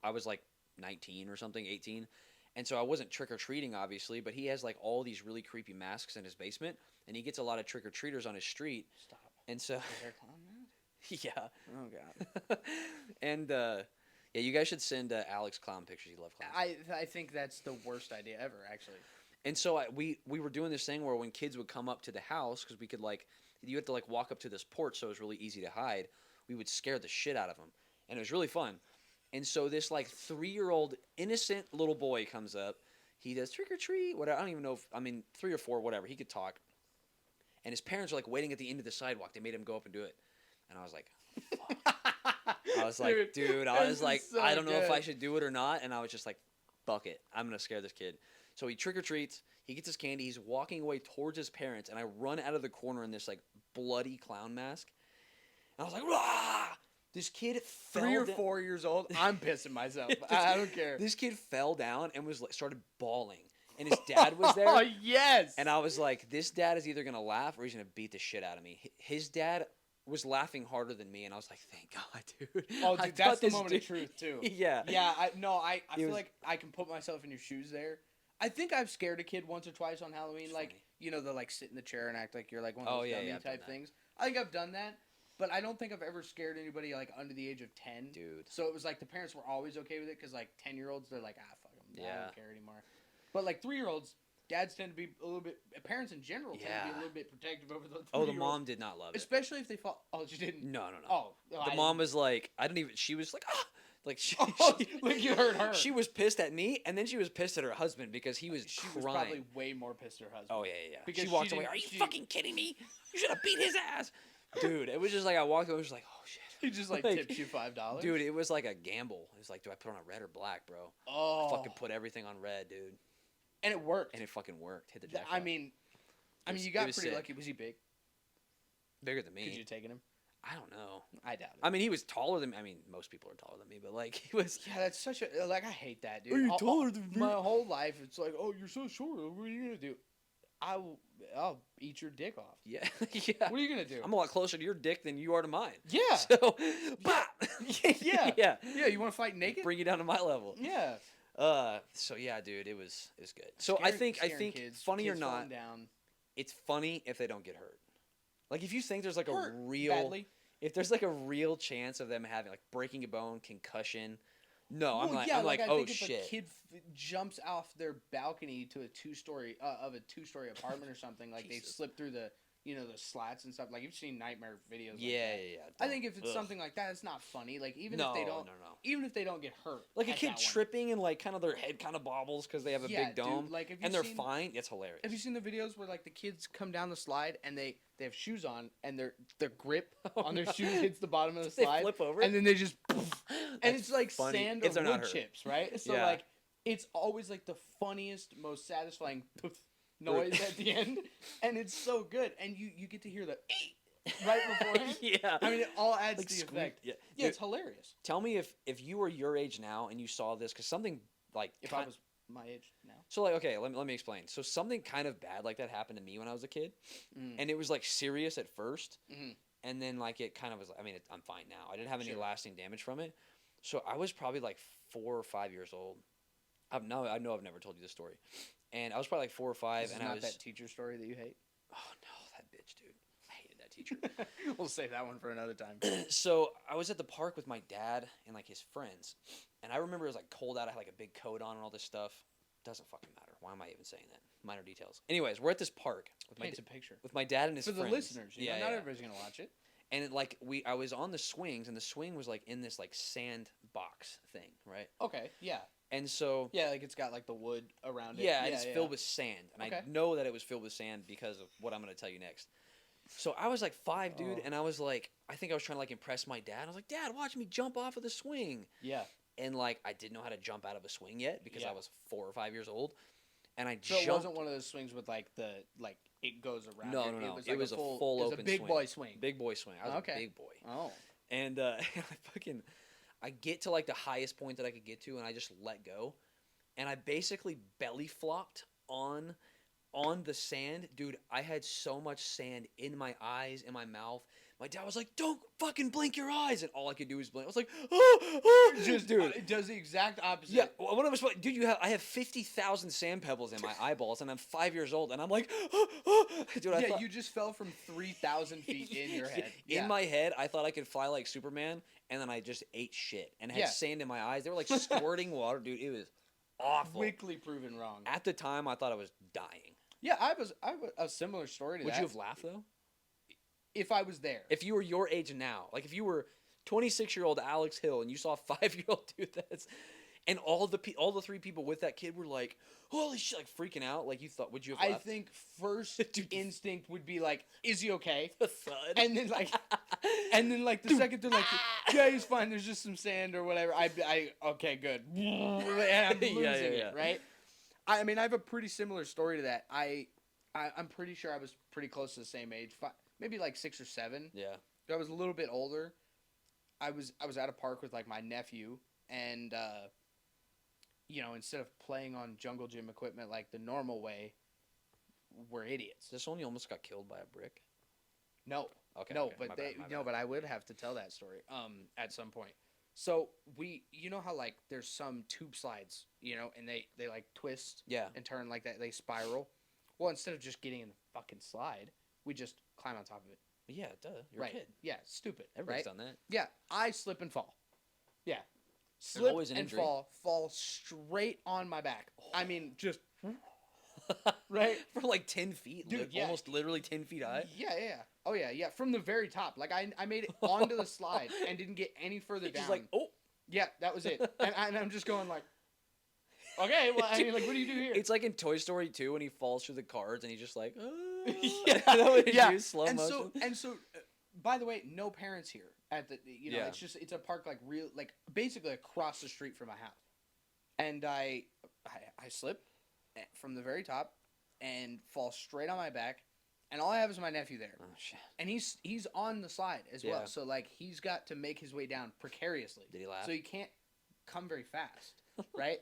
I was like 19 or something, 18. And so I wasn't trick-or-treating, obviously, but he has, like, all these really creepy masks in his basement, and he gets a lot of trick-or-treaters on his street. Stop. And so... Is there a clown now? Yeah. Oh, God. And, yeah, you guys should send Alex clown pictures. You love clowns. I think that's the worst idea ever, actually. And so we were doing this thing where when kids would come up to the house, because we could, like... You had to, like, walk up to this porch, so it was really easy to hide. We would scare the shit out of them. And it was really fun. And so this like 3-year-old innocent little boy comes up. He does trick or treat. Whatever. I don't even know if 3 or 4, whatever. He could talk. And his parents were like waiting at the end of the sidewalk. They made him go up and do it. And I was like, fuck. I was like, dude, I was like, so I don't know if good. I should do it or not. And I was just like, fuck it. I'm going to scare this kid. So he trick-or-treats. He gets his candy. He's walking away towards his parents. And I run out of the corner in this like bloody clown mask. And I was like, rah! This kid fell 3 or down. 4 years old. I'm pissing myself. I don't care. This kid fell down and was like, started bawling. And his dad was there. Oh, yes. And I was like, this dad is either going to laugh or he's going to beat the shit out of me. His dad was laughing harder than me. And I was like, thank God, dude. Oh, I dude, that's thought the this moment dude- of truth, too. Yeah. Yeah, I feel was- like I can put myself in your shoes there. I think I've scared a kid once or twice on Halloween. It's Like, funny. you know, they'll like sit in the chair and act like you're like one of Oh, those yeah, dummy yeah, I've done type that. things. I think I've done that. But I don't think I've ever scared anybody like under the age of 10. Dude. So it was like the parents were always okay with it because like 10-year-olds, they're like, fuck them. I Yeah. don't care anymore. But like 3-year-olds, dads tend to be a little bit, parents in general tend to be Yeah. a little bit protective over the 3-year-olds. Oh, the mom did not love it. Especially if they fall. Oh, she didn't. No. Oh. The mom was like, I didn't even, she was like, ah. Like, like you heard her. She was pissed at me, and then she was pissed at her husband because he was She crying. was probably way more pissed at her husband. Oh, yeah. Because She walked she away. didn't- Are you she- fucking kidding me? You should have beat his ass. Dude, it was just like, I walked away, I was just like, oh, shit. He just like Like, tips you $5. Dude, it was like a gamble. It was like, do I put on a red or black, bro? Oh. I fucking put everything on red, dude. And it worked. And it fucking worked. Hit the jackpot. I mean, was- you it got was pretty sick. lucky. Was he big? Bigger than Could you me. have taken him? I don't know. I doubt it. I mean, he was taller than me. I mean, most people are taller than me, but like, he was. Yeah, that's such a like. I hate that, dude. Are you taller than me? My whole life, it's like, oh, you're so short. What are you gonna do? I'll eat your dick off. Yeah. Yeah. What are you gonna do? I'm a lot closer to your dick than you are to mine. Yeah. So, bop! Yeah. Yeah. Yeah. You want to fight naked? Bring you down to my level. Yeah. So yeah, dude, it was good. So I think kids, funny or kids not, falling down. it's funny if they don't get hurt. Like if you think there's like Hurt a real, badly. if there's like a real chance of them having like breaking a bone, concussion. No, I'm Well, like, yeah, I'm like, I oh think if shit. a kid jumps off their balcony to a two-story apartment or something, like they Jesus. slip through the the slats and stuff. Like you've seen nightmare videos. Yeah, like that. yeah. I think if it's Ugh. something like that, it's not funny. Like even No, if they don't, no. even if they don't get hurt, Like a at kid that one. tripping and like kind of their head kind of bobbles because they have a Yeah, big dome, dude, like, have you and they're seen- fine. It's hilarious. Have you seen the videos where like the kids come down the slide and they have shoes on and their grip Oh, on their no. shoes hits the bottom of the They slide flip over, and then they just and That's it's like funny. sand If or they're not wood hurt. chips, right? So Yeah. like it's always like the funniest, most satisfying poof noise at the end, and it's so good. And you get to hear the right beforehand. Yeah. I mean, it all adds Like to the squeak- effect. yeah. Yeah, Dude, it's hilarious. Tell me if you were your age now and you saw this, because something like If I was my age now. so like okay, let me explain. So something kind of bad like that happened to me when I was a kid, and it was like serious at first, and then like it kind of was. I mean, I'm fine now. I didn't have any Sure. lasting damage from it. So I was probably like 4 or 5 years old. I know I've never told you this story, and I was probably like 4 or 5, This is and I not was that teacher story that you hate. oh no, that bitch, dude. I hated that teacher. We'll save that one for another time. So I was at the park with my dad and like his friends, and I remember it was like cold out. I had like a big coat on and all this stuff. Doesn't fucking matter. Why am I even saying that? Minor details. Anyways, we're at this park with Paints a picture my dad and his for the friends. listeners. You know, not everybody's gonna watch it. And it, like I was on the swings, and the swing was like in this like sand box thing, right? Okay, yeah, And so yeah, like it's got like the wood around it. yeah, and it's filled with sand, and I Okay. know that it was filled with sand because of what I'm gonna tell you next. So I was like 5, dude, Oh. and I was like, I think I was trying to like impress my dad. I was like, Dad, watch me jump off of the swing. Yeah. And like I didn't know how to jump out of a swing yet because Yeah. I was 4 or 5 years old, and I So jumped. it wasn't one of those swings with like it goes around. No, it. no, no. It was, It like was a a full. full it was open a big swing. boy swing. Big boy swing. I was Okay. a big boy. Oh. And I get to like the highest point that I could get to, and I just let go, and I basically belly flopped on the sand. Dude, I had so much sand in my eyes, in my mouth. My dad was like, "Don't fucking blink your eyes," and all I could do was blink. I was like, "Oh, oh." Just dude. it does the exact opposite. Yeah, what am I supposed? Dude, I have 50,000 sand pebbles in my eyeballs, and I'm 5 years old, and I'm like, oh, oh. Dude, I Yeah, thought, you just fell from 3,000 feet in your head. Yeah. In my head, I thought I could fly like Superman, and then I just ate shit and had Yeah. sand in my eyes. They were like squirting water, dude. It was awful. Quickly proven wrong. At the time, I thought I was dying. Yeah, I was a similar story to Would that. you have laughed though? If I was there. If you were your age now, like if you were 26-year-old Alex Hill, and you saw a 5-year-old do this, and all the 3 people with that kid were like, holy shit, like freaking out. Like, you thought, would you have I left? think first instinct would be like, is he okay? The thud. And then like the second they're like, yeah, he's fine. There's just some sand or whatever. I okay, good. And I'm losing it, right? I mean, I have a pretty similar story to that. I'm pretty sure I was pretty close to the same age, maybe like 6 or 7. Yeah. I was a little bit older. I was at a park with like my nephew, and instead of playing on jungle gym equipment like the normal way, we're idiots. This one you almost got killed by a brick? No. Okay. No, okay. but My bad. but I would have to tell that story at some point. So you know how like there's some tube slides, and they like twist and turn like that, they spiral. Well, instead of just getting in the fucking slide, we just climb on top of it. Yeah, duh. You're a kid. Yeah, stupid. Everybody's right? done that. Yeah, I slip and fall. Yeah. There's always an injury. Fall straight on my back. I mean, just right from like 10 feet, dude. Almost literally 10 feet high. Yeah. Oh yeah. From the very top, like I made it onto the slide and didn't get any further down. Just like, oh, yeah, that was it. And I'm just going like, okay, well, I mean, like, what do you do here? It's like in Toy Story 2 when he falls through the cards and he's just like, yeah. Slow motion. And so, by the way, no parents here at the, it's a park like basically across the street from my house. And I slip from the very top and fall straight on my back. And all I have is my nephew there. Oh, shit. And he's on the slide as well. Yeah. So, like, he's got to make his way down precariously. Did he laugh? So he can't come very fast, right?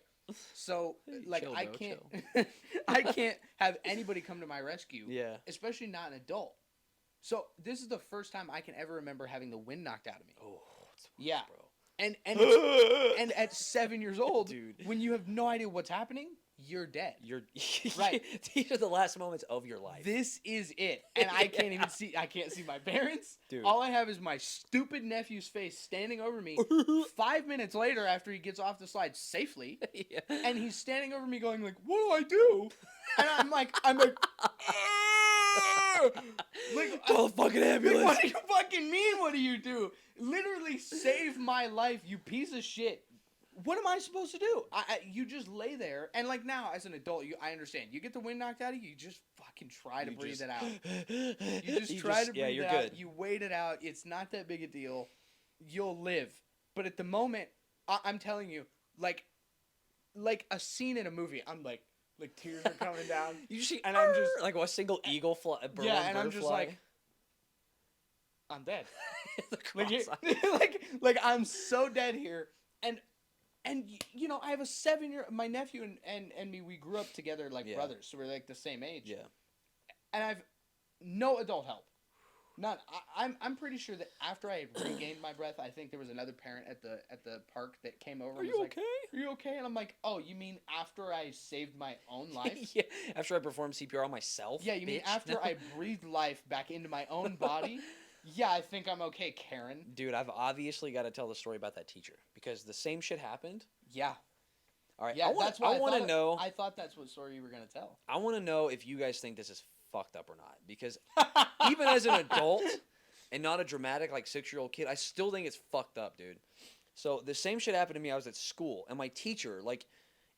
So, like, Chill, I bro, can't chill. I can't have anybody come to my rescue. Yeah. Especially not an adult. So, this is the first time I can ever remember having the wind knocked out of me. Oh, it's worse, yeah. bro. And at 7 years old, dude, when you have no idea what's happening, you're dead. You're right. These are the last moments of your life. This is it, and I can't even see. I can't see my parents. Dude. All I have is my stupid nephew's face standing over me. 5 minutes later, after he gets off the slide safely, and he's standing over me, going like, "What do I do?" And I'm like, "Oh, fucking ambulance!" Like, what do you fucking mean? What do you do? Literally save my life, you piece of shit. What am I supposed to do? You just lay there, and like now, as an adult, I understand. You get the wind knocked out of you, you just fucking try to breathe it out. You just try to breathe it out. You wait it out. It's not that big a deal. You'll live. But at the moment, I'm telling you, like a scene in a movie, I'm like tears are coming down. You see, and I'm just like a single eagle fly. Yeah, and I'm just like, I'm dead. like I'm so dead here, and I have a 7-year. My nephew and me, we grew up together like brothers, so we're like the same age. Yeah. And I've no adult help. None. I'm pretty sure that after I had regained my breath, I think there was another parent at the park that came over. Are you okay? Are you okay? And I'm like, oh, you mean after I saved my own life? Yeah. After I performed CPR on myself. Yeah. You mean after I breathed life back into my own body? Yeah, I think I'm okay, Karen. Dude, I've obviously got to tell the story about that teacher because the same shit happened. Yeah. All right. Yeah, that's why I want to know. I thought that's what story you were gonna tell. I want to know if you guys think this is fucked up or not, because even as an adult and not a dramatic like 6-year-old kid, I still think it's fucked up, dude. So the same shit happened to me. I was at school, and my teacher, like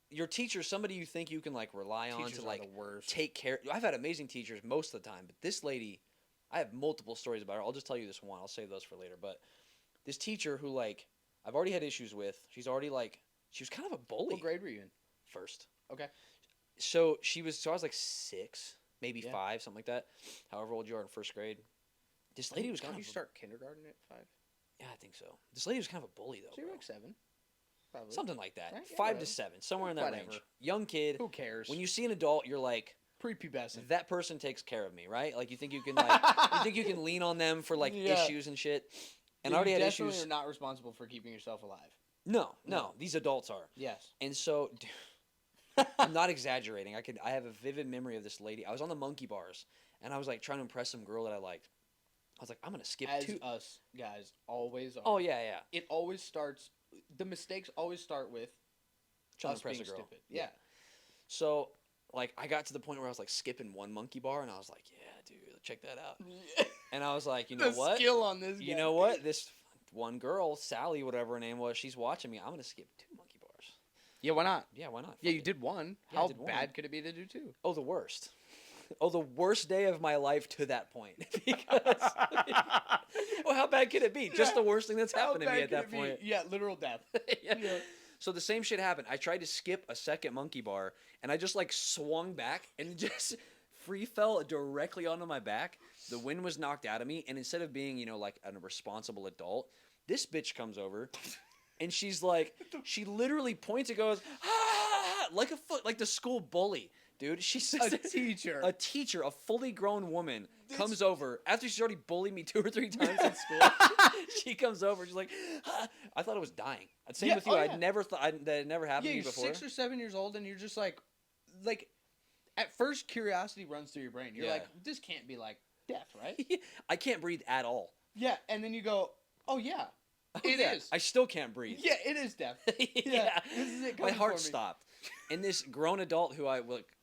your teacher, somebody you think you can like rely on to like take care. I've had amazing teachers most of the time, but this lady. I have multiple stories about her. I'll just tell you this one. I'll save those for later. But this teacher who, like, I've already had issues with. She's already, like, she was kind of a bully. What grade were you in? First. Okay. So I was like 6, maybe 5, something like that. However old you are in first grade. This lady was kind of... Did you start kindergarten at 5? Yeah, I think so. This lady was kind of a bully, though. So you were like 7. Probably. Something like that. Right? Yeah, 5 to 7. Somewhere in that range. Young kid. Who cares? When you see an adult, you're like... Prepubescent. That person takes care of me, right? Like you think you can lean on them for like issues and shit. And I already had issues. Definitely are not responsible for keeping yourself alive. No, these adults are. Yes. And so, dude, I'm not exaggerating. I have a vivid memory of this lady. I was on the monkey bars, and I was like trying to impress some girl that I liked. I was like, I'm gonna skip As 2. us guys always are. Oh yeah. It always starts. The mistakes always start with trying us to impress being a girl. stupid. Yeah. So. Like, I got to the point where I was, like, skipping one monkey bar, and I was like, yeah, dude, check that out. And I was like, you know what? The skill on this guy. You know what? This one girl, Sally, whatever her name was, she's watching me. I'm gonna skip 2 monkey bars. Yeah, why not? Yeah, why not? Yeah, Fuck you it. did one. Yeah, I How did one. bad could it be to do 2? Oh, the worst. Oh, the worst day of my life to that point. Because, well, how bad could it be? Just the worst thing that's happened to me at that point. Yeah, literal death. Yeah. Yeah. So the same shit happened. I tried to skip a second monkey bar, and I just like swung back and just free fell directly onto my back. The wind was knocked out of me, and instead of being, like a responsible adult, this bitch comes over, and she's like, she literally points and goes, ah, like the school bully. Dude, she's A teacher. A teacher, a fully grown woman, comes over after she's already bullied me 2 or 3 times in school. She comes over. She's like, ah. I thought I was dying. Same with you. Yeah. I'd never thought that had never happened Yeah, to me you're before. 6 or 7 years old, and you're just like, at first curiosity runs through your brain. You're Yeah. like, this can't be like death, right? I can't breathe at all. Yeah, and then you go, oh yeah, it is. I still can't breathe. Yeah, it is death. Yeah. This is it My coming heart for me. stopped. And this grown adult who I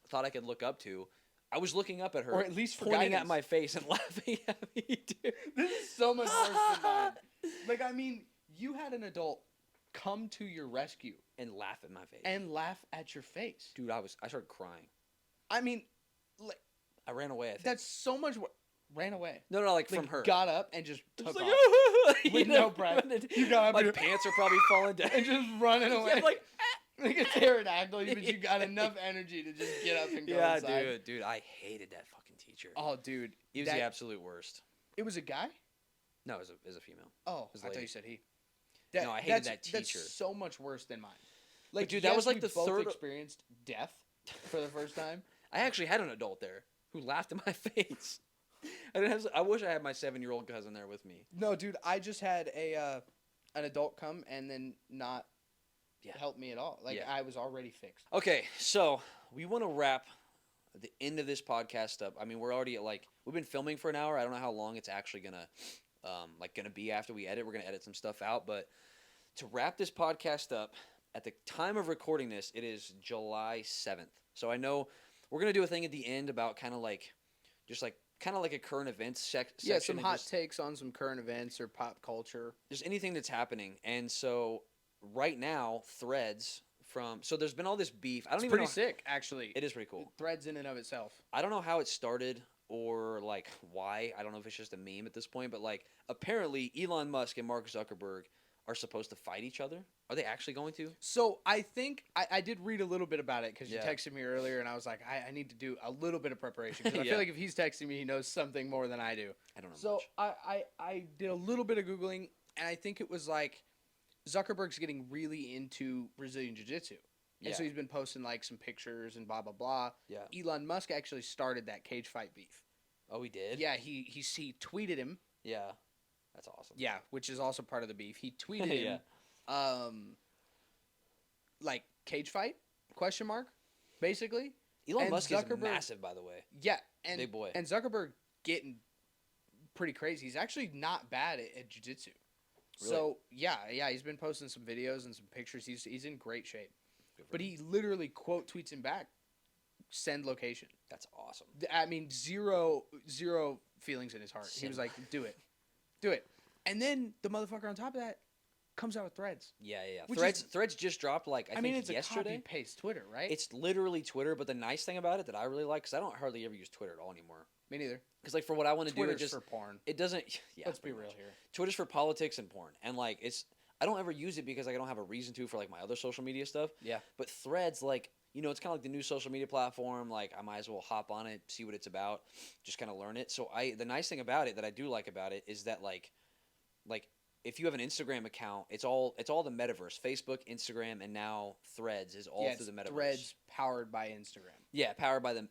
thought I could look up to, I was looking up at her, Or at least for pointing guidance. at my face and laughing at me, dude. This is so much worse than mine. Like, I mean, you had an adult come to your rescue And laugh at my face. and laugh at your face. Dude, I started crying. I mean, like, I ran away, I think. that's so much worse. Ran away. No, like from her. Got up and just Just took like, off. you With know, no breath. running. You got up My and pants are probably falling down. and just running away. I'm like, like a pterodactyl, but you got enough energy to just get up and go yeah, inside. dude, I hated that fucking teacher. Oh, dude. He was the absolute worst. It was a guy? No, it was a female. Oh, was I thought lady. you said he. No, I hated that teacher. That's so much worse than mine. Like, dude, that was like we the both third. experienced death for the first time. I actually had an adult there who laughed in my face. I wish I had my 7-year-old cousin there with me. No, dude, I just had an adult come and then not help me at all. Like, Yeah. I was already fixed. Okay, so we want to wrap the end of this podcast up. I mean, we're already we've been filming for an hour. I don't know how long it's actually gonna be after we edit. We're gonna edit some stuff out, but to wrap this podcast up, at the time of recording this, it is July 7th. So I know we're gonna do a thing at the end about kind of like a current events section. Yeah, some and hot just takes on some current events or pop culture. just anything that's happening. And so right now, Threads so there's been all this beef. I don't It's even pretty know. sick, actually. It is pretty cool. Threads in and of itself. I don't know how it started or like why. I don't know if it's just a meme at this point, but like apparently Elon Musk and Mark Zuckerberg are supposed to fight each other. Are they actually going to? So I think I did read a little bit about it because you Yeah. texted me earlier, and I was like, I need to do a little bit of preparation because I Yeah. feel like if he's texting me, he knows something more than I do. I don't know So much. I did a little bit of Googling, and I think it was like Zuckerberg's getting really into Brazilian Jiu-Jitsu. And Yeah. so he's been posting like some pictures and blah, blah, blah. Yeah. Elon Musk actually started that cage fight beef. Oh, he did? Yeah, he tweeted him. Yeah. That's awesome. Yeah, which is also part of the beef. He tweeted him, like, cage fight, ? Basically. Elon And Musk Zuckerberg- is massive, by the way. Yeah, and Big boy. And Zuckerberg getting pretty crazy. He's actually not bad at jiu-jitsu. Really? So yeah, he's been posting some videos and some pictures. He's in great shape. Good for But him. he literally quote tweets him back, send location. That's awesome. I mean, zero feelings in his heart. He was like, do it. And then the motherfucker on top of that comes out with Threads. Yeah. Which Threads just dropped I think it's yesterday. a copy paste Twitter, right? It's literally Twitter, but the nice thing about it that I really like, because I don't hardly ever use Twitter at all anymore. Me neither. Because for what I want to do, Twitter's it just for porn. it doesn't. Yeah, Let's be pretty real much. here. Twitter's for politics and porn, and I don't ever use it because I don't have a reason to for my other social media stuff. Yeah. But Threads, it's kind of like the new social media platform. I might as well hop on it, see what it's about, just kind of learn it. So the nice thing about it that I do like about it is that like if you have an Instagram account, it's all the metaverse, Facebook, Instagram, and now Threads is all through the metaverse. Threads powered by Instagram. Yeah, powered by the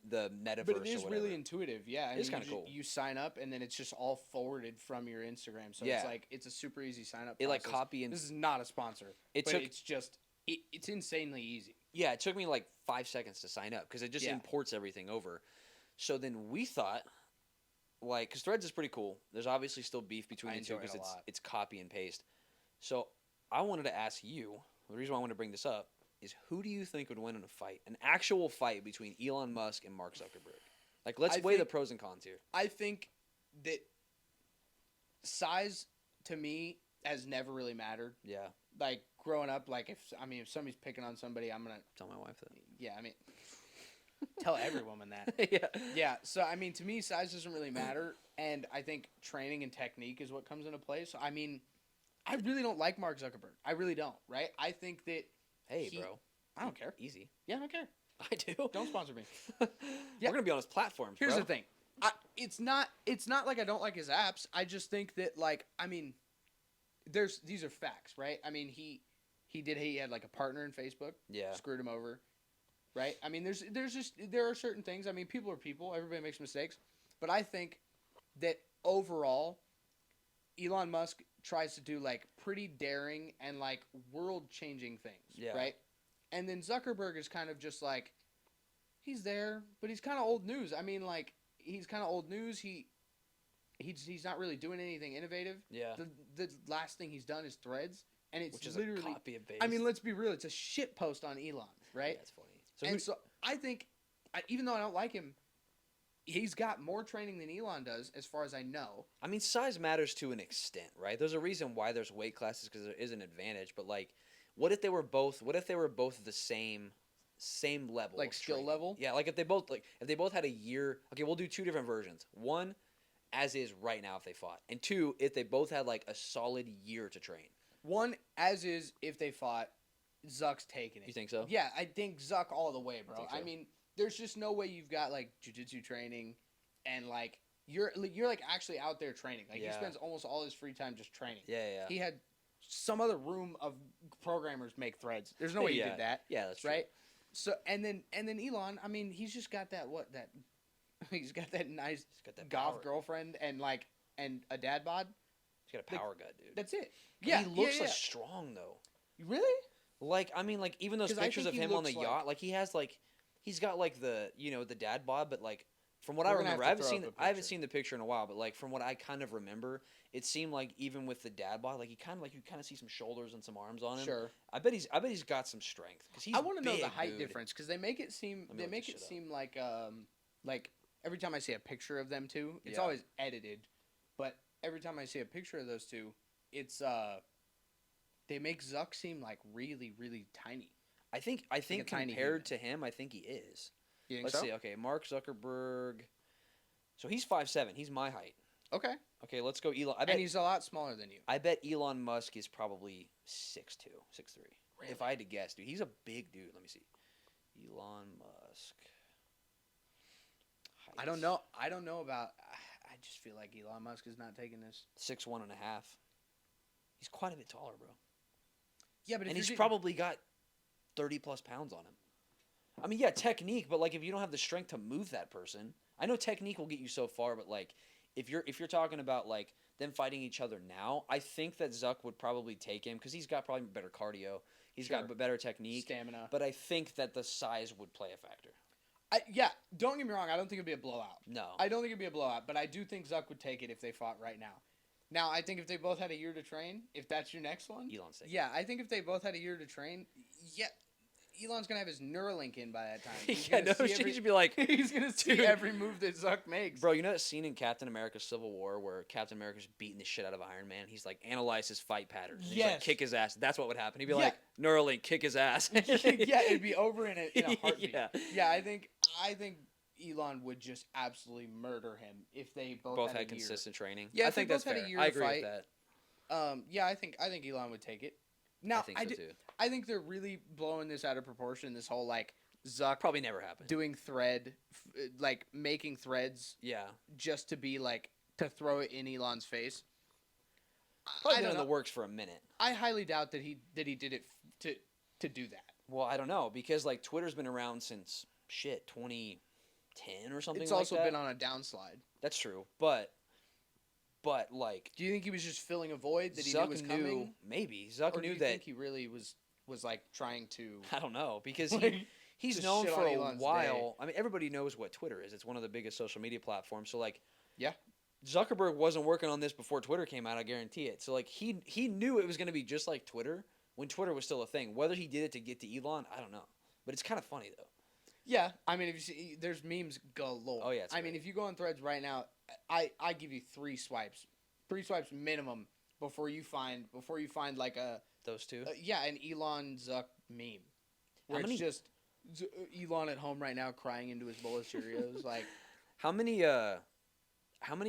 metaverse. But it is or really whatever. intuitive, yeah. It's kinda cool. You sign up, and then it's just all forwarded from your Instagram. So Yeah. it's a super easy sign up. It process. copy and This is not a sponsor. It's just it's insanely easy. Yeah, it took me 5 seconds to sign up because it just imports everything over. So then we thought, because Threads is pretty cool. There's obviously still beef between I the two enjoy it because a lot. it's copy and paste. So I wanted to ask you, the reason why I wanted to bring this up is who do you think would win in a fight, an actual fight between Elon Musk and Mark Zuckerberg? Let's weigh the pros and cons here. I think that size, to me, has never really mattered. Yeah. Like growing up, like if somebody's picking on somebody, I'm gonna Tell my wife that. Yeah, I mean, tell every woman that. Yeah. Yeah. So I mean, to me, size doesn't really matter, and I think training and technique is what comes into play. So I mean, I really don't like Mark Zuckerberg. I really don't. Right? I think that. Hey, bro. I don't care. Easy. Yeah, I don't care. I do. Don't sponsor me. Yeah. We're gonna be on his platforms. Here's bro. the thing. It's not like I don't like his apps. I just think that like I mean, these are facts, right? I mean he had like a partner in Facebook. Yeah. Screwed him over. Right? I mean there are certain things. I mean people are people. Everybody makes mistakes. But I think that overall Elon Musk tries to do like pretty daring and like world changing things. Yeah. Right? And then Zuckerberg is kind of just like he's there, but he's kind of old news. I mean like he's kind of old news. He's not really doing anything innovative. Yeah. The last thing he's done is Threads, and it's Which is literally a copy and paste. I mean, let's be real. It's a shit post on Elon, right? That's funny. So I think, even though I don't like him, he's got more training than Elon does, as far as I know. I mean, size matters to an extent, right? There's a reason why there's weight classes because there is an advantage. But like, what if they were both the same level, Like of skill training? level? Yeah, like if they both had a year. Okay, we'll do two different versions. One, as is right now if they fought, and two, if they both had like a solid year to train. One, as is, if they fought, Zuck's taking it. You think so? Yeah, I think Zuck all the way, bro. think so? I mean, there's just no way you've got like jiu-jitsu training, and like you're like actually out there training. Like he spends almost all his free time just training. Yeah. He had some other room of programmers make Threads. There's no way he did that. Yeah, that's true. Right. So and then Elon, I mean, he's just got that he's got that nice golf girlfriend and a dad bod. He's got a power gut, dude. That's it. And Yeah, he looks yeah. strong though. Really? Like I mean, like even those 'Cause I pictures of think he him on the looks yacht, like he's got like the the dad bod, but like from what We're I gonna have remember, to I haven't throw seen up a I haven't picture. seen the picture in a while, but like from what I kind of remember, it seemed like even with the dad bod, like you kind of see some shoulders and some arms on him. Sure. I bet he's got some strength because he's. I want to know the big, height dude. difference because they make it seem Let me look this shit up. like every time I see a picture of them two, it's Yeah. always edited, but every time I see a picture of those two, it's they make Zuck seem like really really tiny. I think a tiny compared to him, I think he is. You think Let's so? see. Okay, Mark Zuckerberg. So he's 5'7". He's my height. Okay. Okay, let's go Elon. And he's a lot smaller than you. I bet Elon Musk is probably 6'2", 6'3". Really? If I had to guess, dude. He's a big dude. Let me see. Elon Musk. Height. I don't know. I don't know about. I just feel like Elon Musk is not taking this. 6'1.5". He's quite a bit taller, bro. Yeah, but And he's probably got 30 plus pounds on him. I mean, yeah, technique, but like if you don't have the strength to move that person, I know technique will get you so far, but like if you're talking about like them fighting each other now, I think that Zuck would probably take him because he's got probably better cardio, he's got better technique, stamina. But I think that the size would play a factor. Yeah, don't get me wrong. I don't think it'd be a blowout. No, I don't think it'd be a blowout, but I do think Zuck would take it if they fought right now. Now, I think if they both had a year to train, if that's your next one, Elon's taking yeah, I think if they both had a year to train, yeah, Elon's gonna have his Neuralink in by that time. Yeah, no, she should be like, he's gonna see dude. every move that Zuck makes. Bro, you know that scene in Captain America: Civil War where Captain America's beating the shit out of Iron Man? He's like analyze his fight patterns. He's like, Yes. kick his ass. That's what would happen. He'd be Yeah. like, Neuralink, kick his ass. Yeah, it'd be over in a heartbeat. Yeah. I think Elon would just absolutely murder him if they both had a year. consistent training. Yeah, I if they think that's both had a fair. year I to agree fight, with that. Yeah, I think Elon would take it. Now, I think so too. I think they're really blowing this out of proportion. This whole like Zuck Probably never happened. doing like making threads Yeah. just to be like to throw it in Elon's face. Probably I been don't in the know. works for a minute. I highly doubt that he did it to do that. Well, I don't know because like Twitter's been around since 2010 or something It's like also that. been on a downslide. That's true, but like Do you think he was just filling a void that he Zuck knew was knew coming? maybe Zuck Or do knew you that think he really was like trying to? I don't know because Like, he's just known shit for on a Elon's while. I mean, everybody knows what Twitter is. It's one of the biggest social media platforms. So like, Yeah. Zuckerberg wasn't working on this before Twitter came out. I guarantee it. So like, he knew it was going to be just like Twitter when Twitter was still a thing. Whether he did it to get to Elon, I don't know. But it's kind of funny though. Yeah, I mean, if you see, there's memes galore. Oh, yeah, it's I mean, great. if you go on Threads right now, I give you 3 swipes minimum before you find like Those two. an Elon Zuck meme where How it's many- just Elon at home right now crying into his bowl of Cheerios. Like How many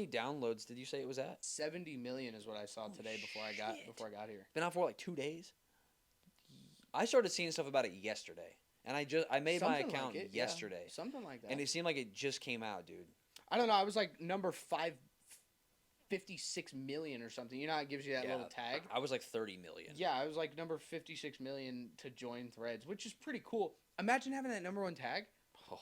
downloads did you say it was at? 70 million is what I saw today before I got here. Been out for like 2 days. I started seeing stuff about it yesterday, and I made my Something account like it, yesterday, yeah, something like that. and it seemed like it just came out, dude. I don't know. I was like number 556 million or something. You know how it gives you that little tag? I was like 30 million. Yeah, I was like number 56 million to join Threads, which is pretty cool. Imagine having that number 1 tag. Oh,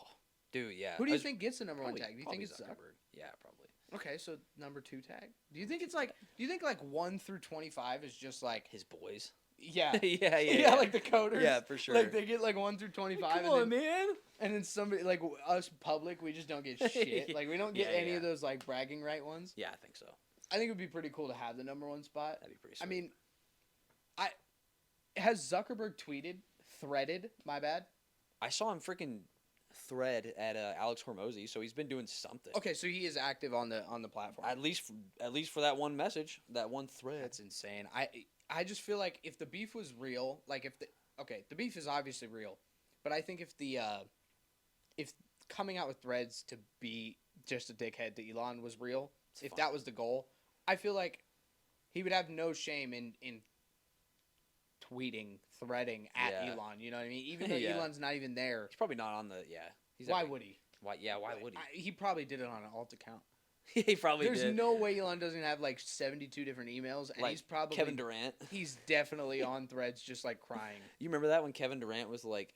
dude, yeah. Who do you think gets the number 1 tag? Do you think it's Zuck? Zuckerberg? Yeah, probably. Okay, so number 2 tag. Do you think it's like? Do you think like 1 through 25 is just like? His boys. Yeah. yeah, like the coders. Yeah, for sure. Like they get like 1 through 25. Come on, man. And then somebody like us public, we just don't get shit. Like we don't get any of those like bragging right ones. Yeah, I think so. I think it would be pretty cool to have the number 1 spot. That'd be pretty sweet. I mean, has Zuckerberg threaded? My bad. I saw him freaking thread at Alex Hormozy, so he's been doing something. Okay, so he is active on the platform. At least for that one message, that one thread. That's insane. I just feel like if the beef was real, like the beef is obviously real, but I think if coming out with threads to be just a dickhead to Elon was real, if that was the goal, I feel like he would have no shame in threading at Elon. You know what I mean? Even though Elon's not even there. He's probably not on the Why would he? Why would he? He probably did it on an alt account. He probably There's did. no way Elon doesn't have like 72 different emails, and like he's probably Kevin Durant. He's definitely on threads, just like crying. You remember that when Kevin Durant was like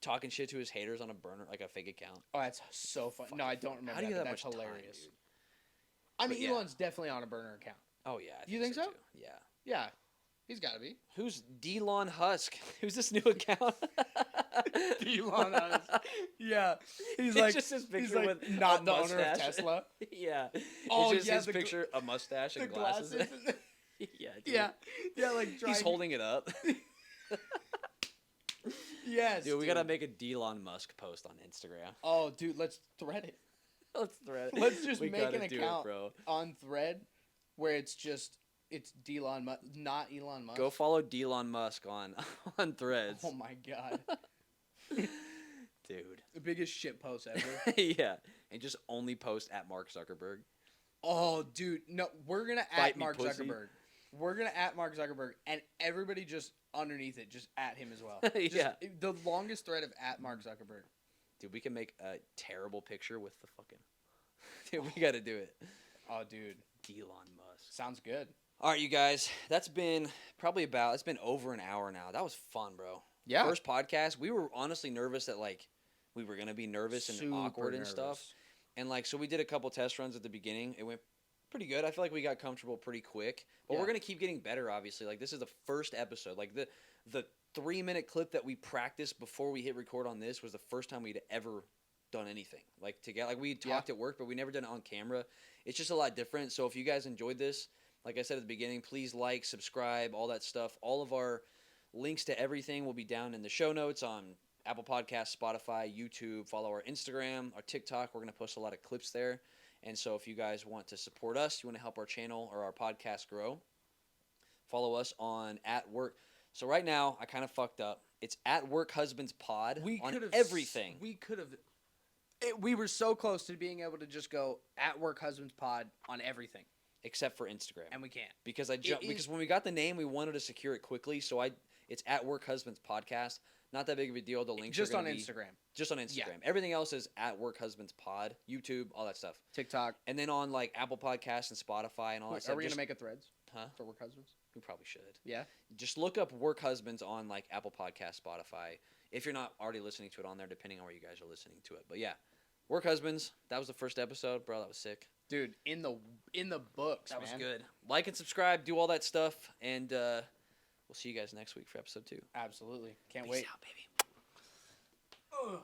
talking shit to his haters on a burner, like a fake account? Oh, that's so fun. No, I don't remember. How do you have that that's much hilarious. time, dude? I mean, But Elon's definitely on a burner account. Oh yeah. You think so? Too. Yeah. Yeah, he's got to be. Who's Delon Husk? Who's this new account? Elon Musk. Yeah, he's It's like just his picture he's like with not a the owner of mustache. Tesla. Yeah. Oh, it's just yeah, his the picture, a mustache The and glasses. glasses. Yeah, dude. yeah, like He's holding it up. Yes, Dude, we gotta make a Delon Musk post on Instagram. Oh, dude, let's thread it. Let's thread. Let's just We make gotta an do it, account bro. on Thread where it's Delon Musk, not Elon Musk. Go follow Delon Musk on Threads. Oh my god, Dude. the biggest shit post ever. Yeah, and just only post at Mark Zuckerberg. Oh, dude, no, we're gonna Bite at me, Mark pussy. Zuckerberg. We're gonna at Mark Zuckerberg, and everybody just underneath it, just at him as well. Just Yeah. the longest thread of at Mark Zuckerberg. Dude, we can make a terrible picture with the fucking. Dude, we gotta do it. Oh, dude, Delon Musk. sounds good. All right, you guys. It's been over an hour now. That was fun, bro. Yeah, First podcast. We were honestly nervous that we were gonna be nervous and Super awkward and nervous. stuff. And so we did a couple test runs at the beginning. It went pretty good. I feel like we got comfortable pretty quick. But Yeah. we're gonna keep getting better. Obviously, this is the first episode. The 3-minute clip that we practiced before we hit record on this was the first time we'd ever done anything together. We talked at work, but we never done it on camera. It's just a lot different. So if you guys enjoyed this, like I said at the beginning, please like, subscribe, all that stuff. All of our links to everything will be down in the show notes on Apple Podcasts, Spotify, YouTube. Follow our Instagram, our TikTok. We're going to post a lot of clips there. And so if you guys want to support us, you want to help our channel or our podcast grow, follow us on @work. So right now, I kind of fucked up. It's @workhusbandspod on everything. We could have. We were so close to being able to just go @workhusbandspod on everything, Except for Instagram. and we can't. Because because when we got the name, we wanted to secure it quickly. So it's @workhusbandspodcast. Not that big of a deal. The links Just are on gonna be Instagram, just on Instagram. Yeah. Everything else is @workhusbandspod, YouTube, all that stuff. TikTok. And then on Apple Podcasts and Spotify and all that Wait, stuff. are we gonna make a Threads Huh? for Work Husbands? We probably should. Yeah. Just look up Work Husbands on Apple Podcasts, Spotify. If you're not already listening to it on there, depending on where you guys are listening to it. But yeah, Work Husbands. That was the first episode, bro. That was sick. Dude, in the books, That man. was good. Like and subscribe. Do all that stuff, and we'll see you guys next week for episode 2. Absolutely. Can't Peace wait. out, baby. Ugh.